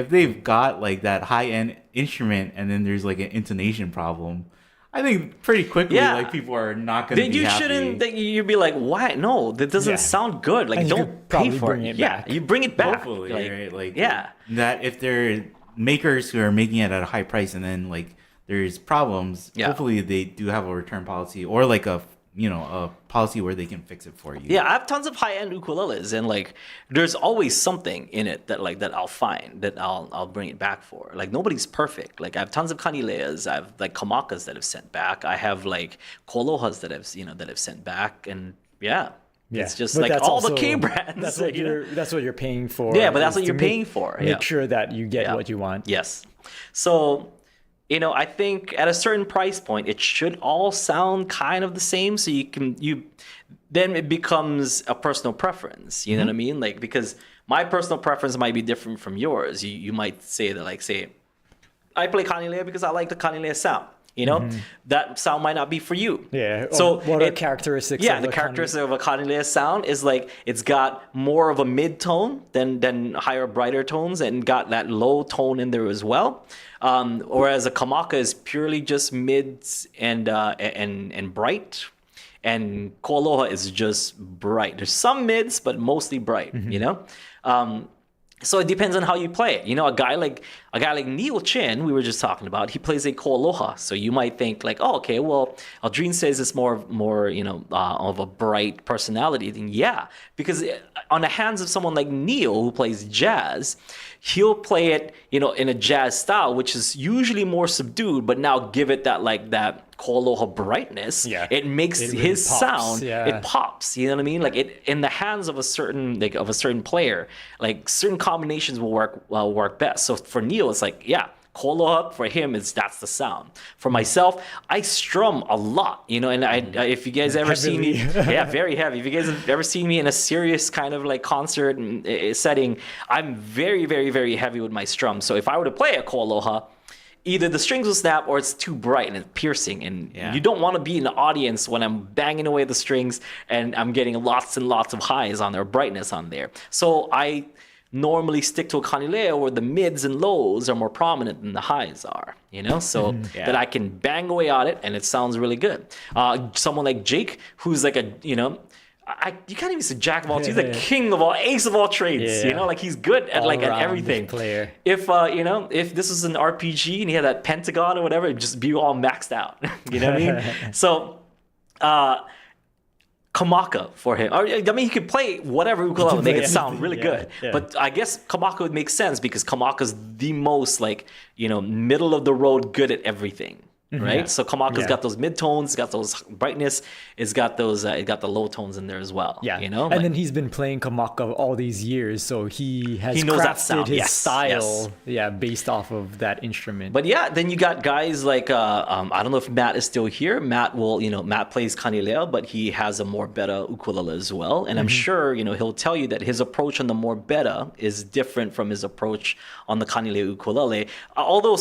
they've got like that high end instrument and then there's like an intonation problem, I think pretty quickly, like people are not going to be happy. You'd be like, why? No, that doesn't sound good. Like, don't pay for it. You bring it back. Hopefully, right? Like, that if they're makers who are making it at a high price and then like there's problems, Yeah. hopefully they do have a return policy or like a policy where they can fix it for you. Yeah, I have tons of high-end ukuleles, and like, there's always something in it that I'll find that I'll bring it back for. Like, nobody's perfect. Like, I have tons of kanileas. I have like kamakas that have sent back. I have like kolohas that have sent back, and yeah. It's just But like that's all the also- K brands. That's what you're paying for. Yeah, but that's is what you're to paying for. Make Yeah. sure that you get Yeah. what you want. Yes. So, I think at a certain price point, it should all sound kind of the same. So then it becomes a personal preference. You know what I mean? Like, because my personal preference might be different from yours. You might say that, like, I play kanilea because I like the kanilea sound. That sound might not be for you. Yeah. So what are characteristics? Yeah, of the a characteristic of a kanilea sound is like it's got more of a mid tone than higher, brighter tones, and got that low tone in there as well. Whereas a kamaka is purely just mids and bright, and ko is just bright. There's some mids, but mostly bright. So it depends on how you play it. A guy like Neal Chin, we were just talking about, he plays a ko aloha. So you might think like, oh, okay, well, Aldrine says it's more of a bright personality. Then yeah, because on the hands of someone like Neal who plays jazz, he'll play it, in a jazz style, which is usually more subdued, but now give it that ko aloha brightness. Yeah. It makes It really his pops, sound, yeah. it pops. You know what I mean? Like it in the hands of a certain player, like certain combinations will work best. So for Neal, it's like, yeah, ko aloha for him that's the sound. For myself, I strum a lot, and if you guys ever see me, yeah, very heavy. If you guys have ever seen me in a serious kind of like concert setting, I'm very, very, very heavy with my strum. So if I were to play a ko aloha, either the strings will snap or it's too bright and it's piercing, and you don't want to be in the audience when I'm banging away the strings and I'm getting lots and lots of highs on there, brightness on there. So I normally stick to a kanilea where the mids and lows are more prominent than the highs are, so that I can bang away on it and it sounds really good. Someone like Jake, who's like you can't even say jack of all trades. He's the king of all, ace of all trades. Yeah. Like he's good at at everything. Player. If this was an RPG and he had that pentagon or whatever, it'd just be all maxed out. You know what I mean? So, kamaka for him. He could play whatever ukulele and make it sound really good. Yeah. But I guess kamaka would make sense because kamaka's the most middle of the road, good at everything. Right, Yeah. so kamaka's got those mid tones, it's got those brightness, it's got those, it got the low tones in there as well. Yeah, and then he's been playing kamaka all these years, so he knows that crafted sound. his Yes, style, yes. Based off of that instrument. But yeah, then you got guys like I don't know if Matt is still here. Matt Matt plays kanilea, but he has a more beta ukulele as well, and I'm sure he'll tell you that his approach on the more beta is different from his approach on the kanilea ukulele. Although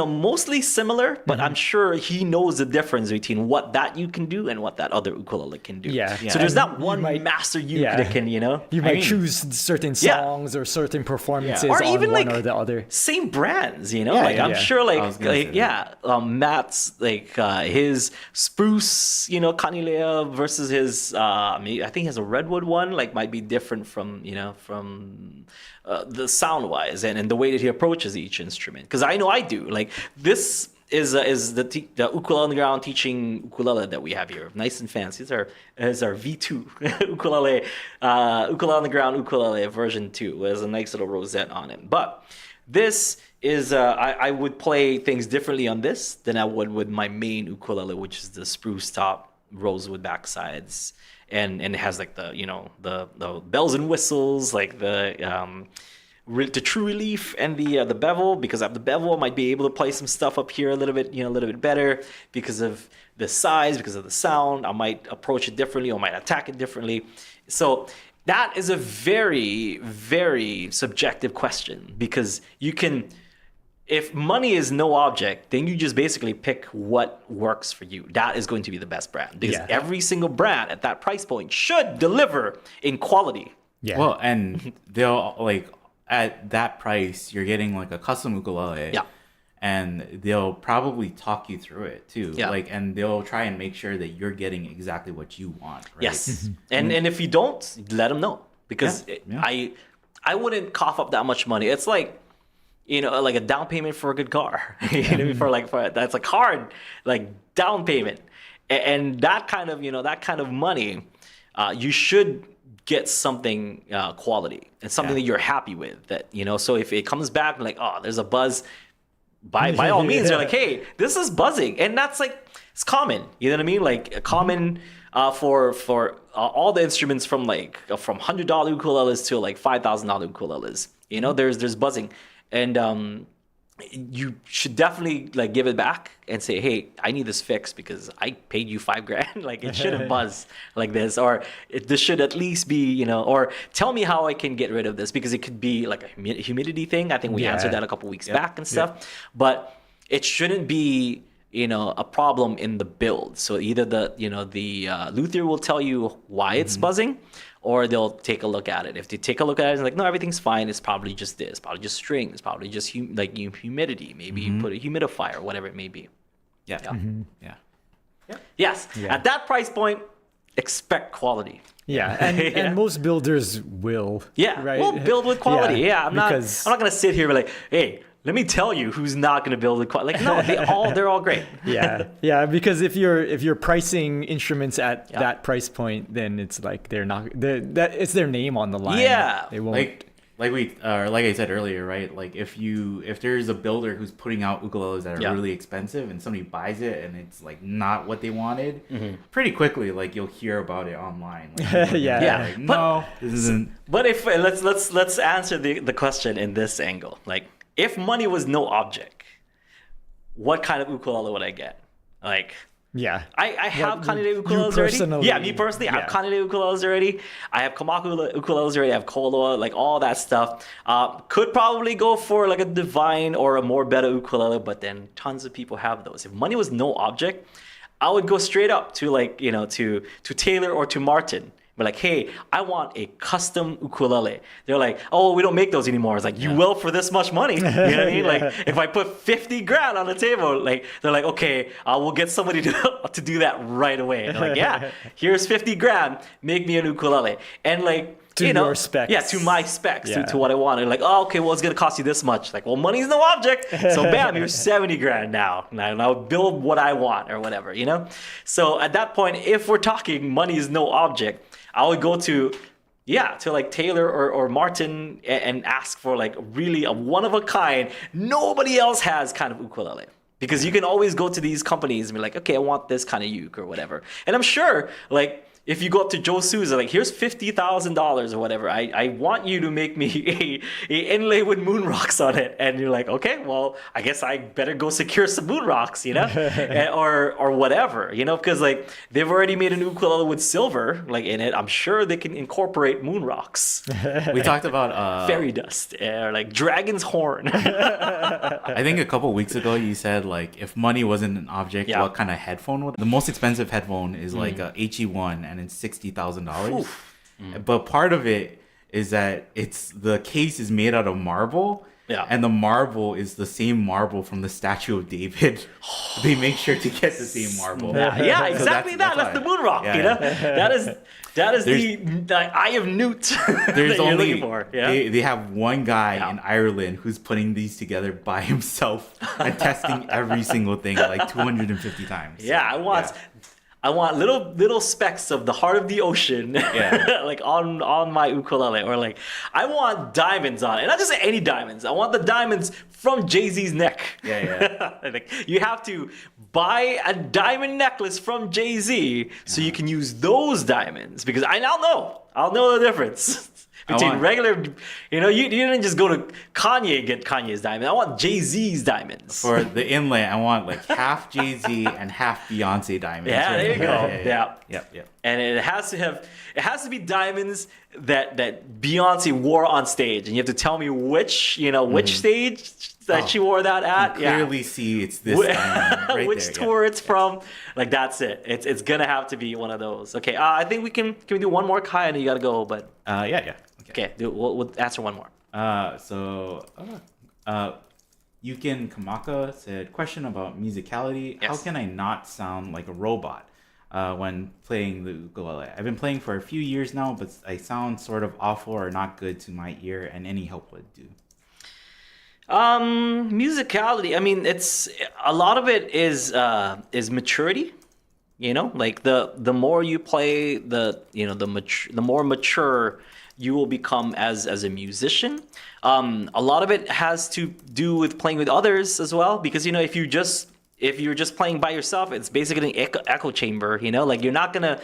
mostly similar, but I'm sure he knows the difference between what that you can do and what that other ukulele can do. Yeah. So there's And not one master uke yeah. that can You might choose certain Yeah. songs or certain performances Or on even one or the other. same brands, I'm yeah. sure I was gonna say that. Matt's his spruce, kanilea versus his I think he has a redwood one, might be different from the sound wise and the way that he approaches each instrument. Because I know I do. This is the ukulele on the ground teaching ukulele that we have here. Nice and fancy. This is our V2 ukulele, ukulele on the ground ukulele version 2. There's a nice little rosette on it. But this is, I would play things differently on this than I would with my main ukulele, which is the spruce top, rosewood backsides. And it has the bells and whistles, the true relief and the bevel. Because I have the bevel, I might be able to play some stuff up here a little bit better because of the size, because of the sound. I might approach it differently, or might attack it differently. So that is a very, very subjective question, because you can, if money is no object, then you just basically pick what works for you. That is going to be the best brand, because every single brand at that price point should deliver in quality. Yeah. Well, and they'll at that price, you're getting a custom ukulele. Yeah. And they'll probably talk you through it too. Yeah. And they'll try and make sure that you're getting exactly what you want. Right? Yes. And if you don't, let them know. Because Yeah. I wouldn't cough up that much money. It's like, like a down payment for a good car. You know what I mean? For that's like hard, like down payment, and that kind of that kind of money, you should get something quality and something that you're happy with. That so if it comes back like, oh, there's a buzz, by all means, they're like, hey, this is buzzing, and that's like it's common. You know what I mean? Like a common for all the instruments from $100 ukuleles to like $5,000 ukuleles. There's buzzing, and you should definitely like give it back and say, hey, I need this fixed because I paid you $5,000. Like it shouldn't buzz like this, or this should at least be, or tell me how I can get rid of this, because it could be like a humidity thing. I think we answered that a couple weeks back and stuff, but it shouldn't be a problem in the build. So either the luthier will tell you why it's buzzing, or they'll take a look at it. If they take a look at it and like, no, everything's fine, it's probably just this, probably just string, it's probably just humidity. Maybe you put a humidifier or whatever it may be. Yeah. Yeah. Yes. Yeah. At that price point, expect quality. Yeah, and most builders will. Yeah, right? We'll build with quality. Yeah, I'm not gonna sit here and be like, hey, let me tell you who's not going to build the quality. Like, no, they're all great. Yeah, because if you're pricing instruments at that price point, then it's like it's their name on the line. Yeah, they won't. Like I said earlier, right? Like if there's a builder who's putting out ukuleles that are really expensive and somebody buys it and it's like not what they wanted, pretty quickly like you'll hear about it online. Like, yeah. No, this isn't. But if let's answer the question in this angle, like. If money was no object, what kind of ukulele would I get? Like, I have Kanide ukuleles already. Yeah, me personally, I have Kanide ukuleles already. I have Kamaku ukuleles already. I have Koloa, like all that stuff. Could probably go for like a Divine or a more better ukulele, but then tons of people have those. If money was no object, I would go straight up to like to Taylor or to Martin. But like, hey, I want a custom ukulele. They're like, oh, we don't make those anymore. It's like, you will for this much money. You know what I mean? Like, if I put $50,000 on the table, like, they're like, okay, we'll get somebody to do that right away. And they're like, yeah, here's $50,000. Make me an ukulele. And like, to your specs. Yeah, to my specs, to what I want. And like, oh, okay, well, it's going to cost you this much. Like, well, money's no object. So bam, here's $70,000 now. And I'll build what I want or whatever, So at that point, if we're talking money is no object, I would go to like Taylor or Martin and ask for like really a one of a kind, nobody else has kind of ukulele. Because you can always go to these companies and be like, okay, I want this kind of uke or whatever. And I'm sure like if you go up to Joe Souza, like here's $50,000 or whatever, I want you to make me a inlay with moon rocks on it. And you're like, okay, well, I guess I better go secure some moon rocks, or whatever, because like they've already made an ukulele with silver like in it. I'm sure they can incorporate moon rocks. We talked about fairy dust or like dragon's horn. I think a couple weeks ago you said like if money wasn't an object, what kind of headphone would the most expensive headphone is like a HE1 and it's $60,000. But part of it is that the case is made out of marble. Yeah. And the marble is the same marble from the Statue of David. They make sure to get the same marble. Yeah, exactly. So that's the moon rock. That is the Eye of Newt. There's that only you're looking for. Yeah. They have one guy in Ireland who's putting these together by himself and testing every single thing like 250 times. Yeah, I want little specks of the heart of the ocean, like on my ukulele, or like I want diamonds on it, not just any diamonds. I want the diamonds from Jay-Z's neck. Like you have to buy a diamond necklace from Jay-Z so you can use those diamonds, because I'll know the difference. Between regular, you didn't just go to Kanye and get Kanye's diamond. I want Jay-Z's diamonds. For the inlay, I want like half Jay-Z and half Beyonce diamonds. Yeah, there you go. Yeah. And it has to be diamonds that Beyonce wore on stage, and you have to tell me which stage that she wore that at. You clearly see it's this diamond right which there, tour it's from. Like that's it. It's gonna have to be one of those. Okay, I think we can we do one more, Kai? I know you gotta go, but yeah. Okay, we'll answer one more. Yukin Kamaka said, question about musicality. Yes. How can I not sound like a robot when playing the ukulele? I've been playing for a few years now, but I sound sort of awful or not good to my ear, and any help would do. Musicality. I mean, it's a lot of it is maturity. You know, like the more you play, the more mature you will become as a musician. A lot of it has to do with playing with others as well, because you know if you're just playing by yourself, it's basically an echo chamber. You know, like you're not gonna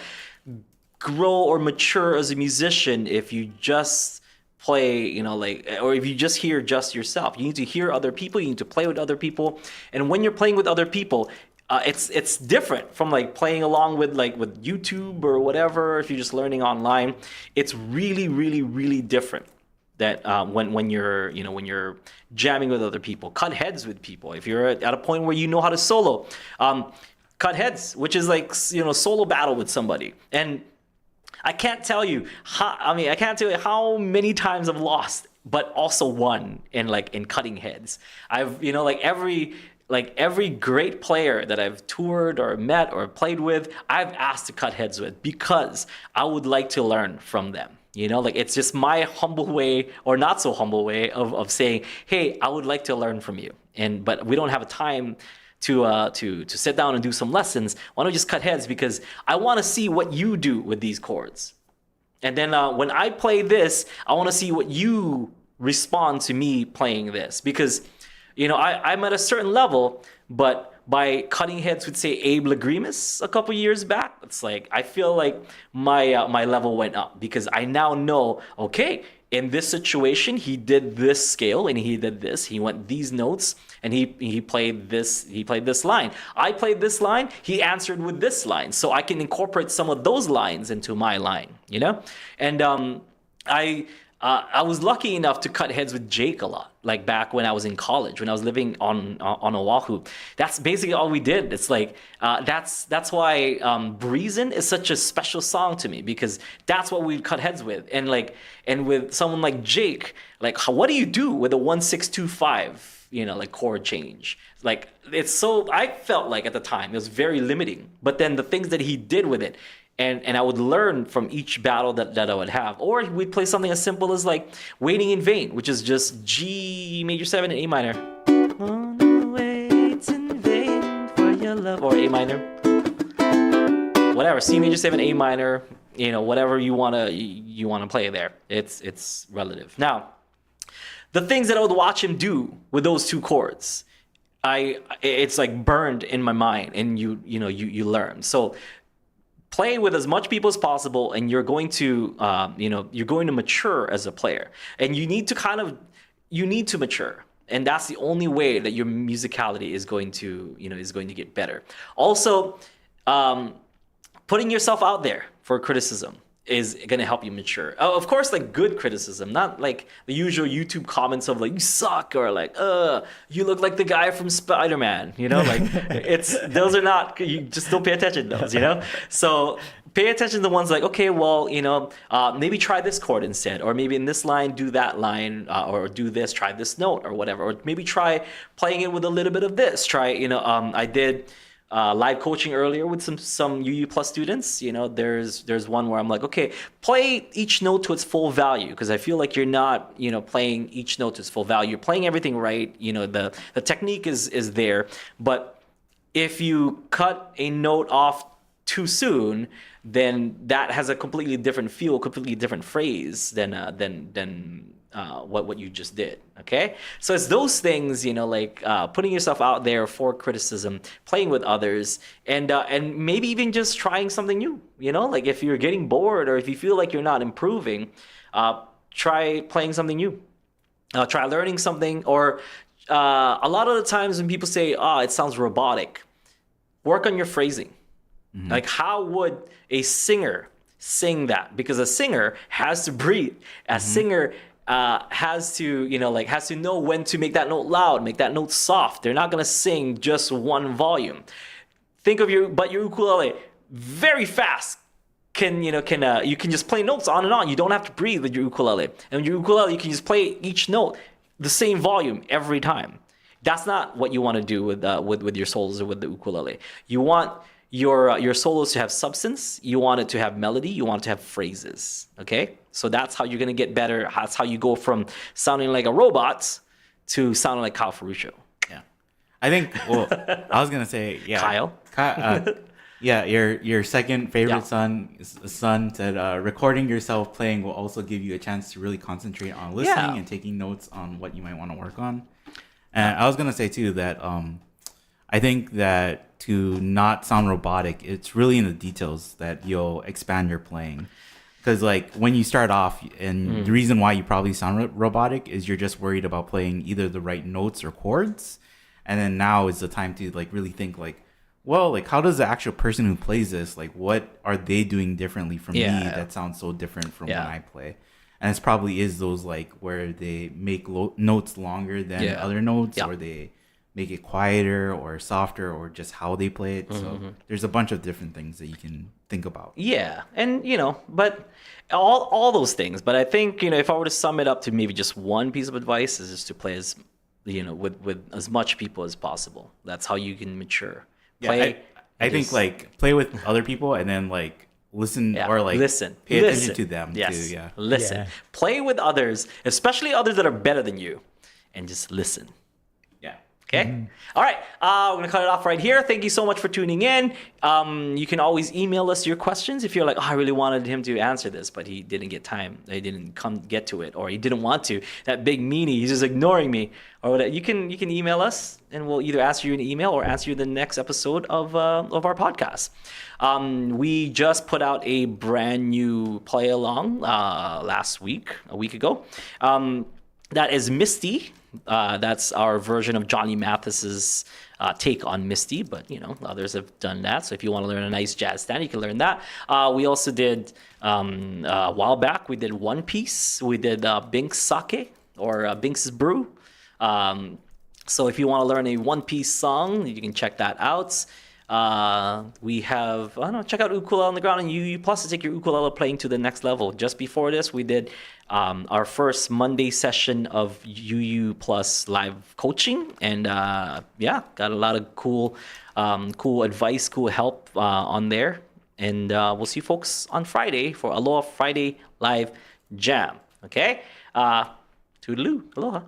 grow or mature as a musician if you just play, you know, like, or if you just hear just yourself. You need to hear other people, you need to play with other people. And when you're playing with other people, it's different from like playing along with YouTube or whatever. If you're just learning online, it's really, really, really different that when you're, you know, when you're jamming with other people, cut heads with people. If you're at a point where you know how to solo, cut heads, which is like, you know, solo battle with somebody. And I can't tell you how many times I've lost, but also won in cutting heads. I've, you know, like every great player that I've toured or met or played with, I've asked to cut heads with because I would like to learn from them. You know, like it's just my humble way or not so humble way of saying, hey, I would like to learn from you. But we don't have a time to sit down and do some lessons. Why don't we just cut heads? Because I want to see what you do with these chords. And then when I play this, I want to see what you respond to me playing this. Because, you know, I'm at a certain level, but by cutting heads with, say, Abe Lagrimas a couple years back, it's like I feel like my level went up because I now know, okay, in this situation, he did this scale and he did this. He went these notes and he played this. He played this line. I played this line. He answered with this line. So I can incorporate some of those lines into my line. You know, and I was lucky enough to cut heads with Jake a lot, like back when I was in college, when I was living on Oahu. That's basically all we did. It's like that's why "Breezin'" is such a special song to me because that's what we cut heads with, and with someone like Jake, like what do you do with a 1-6-2-5, you know, like chord change? Like it's so I felt like at the time it was very limiting, but then the things that he did with it. And I would learn from each battle that I would have. Or we'd play something as simple as like Waiting in Vain, which is just G major 7 and A minor. Wanna wait in vain for your love. Or A minor. Whatever, C major 7, A minor, you know, whatever you wanna play there. It's relative. Now, the things that I would watch him do with those two chords, it's like burned in my mind, and you learn. So play with as much people as possible, and you're going to mature as a player, and you need to mature, and that's the only way that your musicality is going to get better. Also, putting yourself out there for criticism is going to help you mature. Of course, like good criticism, not like the usual YouTube comments of like, you suck, or like, you look like the guy from Spider-Man, you know, like those are not, you just don't pay attention to those, you know? So pay attention to the ones like, okay, well, you know, maybe try this chord instead, or maybe in this line, do that line, or do this, try this note or whatever, or maybe try playing it with a little bit of this, try, you know, I did live coaching earlier with some UU Plus students. You know, there's one where I'm like, okay, play each note to its full value, because I feel like you're not, you know, playing each note to its full value. You're playing everything right. You know, the technique is there, but if you cut a note off too soon, then that has a completely different feel, completely different phrase than what you just did. Okay, so it's those things, you know, like putting yourself out there for criticism, playing with others, and maybe even just trying something new. You know, like if you're getting bored or if you feel like you're not improving, try playing something new. Try learning something, or a lot of the times when people say, "Oh, it sounds robotic," work on your phrasing. Mm-hmm. Like, how would a singer sing that? Because a singer has to breathe. A singer has to, you know, like has to know when to make that note loud, make that note soft. They're not gonna sing just one volume. Think of your ukulele very fast. You can just play notes on and on. You don't have to breathe with your ukulele. And with your ukulele, you can just play each note the same volume every time. That's not what you want to do with your solos or with the ukulele. You want your solos to have substance. You want it to have melody. You want it to have phrases. Okay, so that's how you're gonna get better. That's how you go from sounding like a robot to sounding like Kyle Ferruccio. Yeah. I think, well, I was going to say, yeah. Kyle? Yeah, your second favorite Yeah. son said recording yourself playing will also give you a chance to really concentrate on listening Yeah. and taking notes on what you might want to work on. And I was gonna say too that I think that to not sound robotic, it's really in the details that you'll expand your playing. Because like when you start off, and the reason why you probably sound robotic is you're just worried about playing either the right notes or chords, and then now is the time to like really think like, well, like how does the actual person who plays this, like what are they doing differently from me that sounds so different from when I play? And it's probably is those like where they make notes longer than other notes, or they make it quieter or softer, or just how they play it. So there's a bunch of different things that you can think about. Yeah, and but all those things. But I think if I were to sum it up to maybe just one piece of advice is just to play as with as much people as possible. That's how you can mature. Play. I think like play with other people and then like listen or like pay attention to them too. Yeah, listen. Play with others, especially others that are better than you, and just listen. yeah. Okay. All right. We're gonna cut it off right here. Thank you so much for tuning in. You can always email us your questions if you're like, I really wanted him to answer this, but he didn't get time. He didn't get to it, or he didn't want to. That big meanie, he's just ignoring me, or whatever. You can email us, and we'll either answer you in email or answer you in the next episode of our podcast. We just put out a brand new play along a week ago. That is Misty. That's our version of Johnny Mathis's take on Misty, but others have done that. So if you want to learn a nice jazz stand, you can learn that. We also did a while back. We did One Piece. We did Binks Sake or Binks's Brew. So if you want to learn a One Piece song, you can check that out. We have check out Ukulele on the Ground and UU Plus to take your ukulele playing to the next level. Just before this, we did our first Monday session of UU Plus live coaching, and got a lot of cool advice, cool help on there. And we'll see you folks on Friday for Aloha Friday Live Jam. Okay, toodaloo, aloha.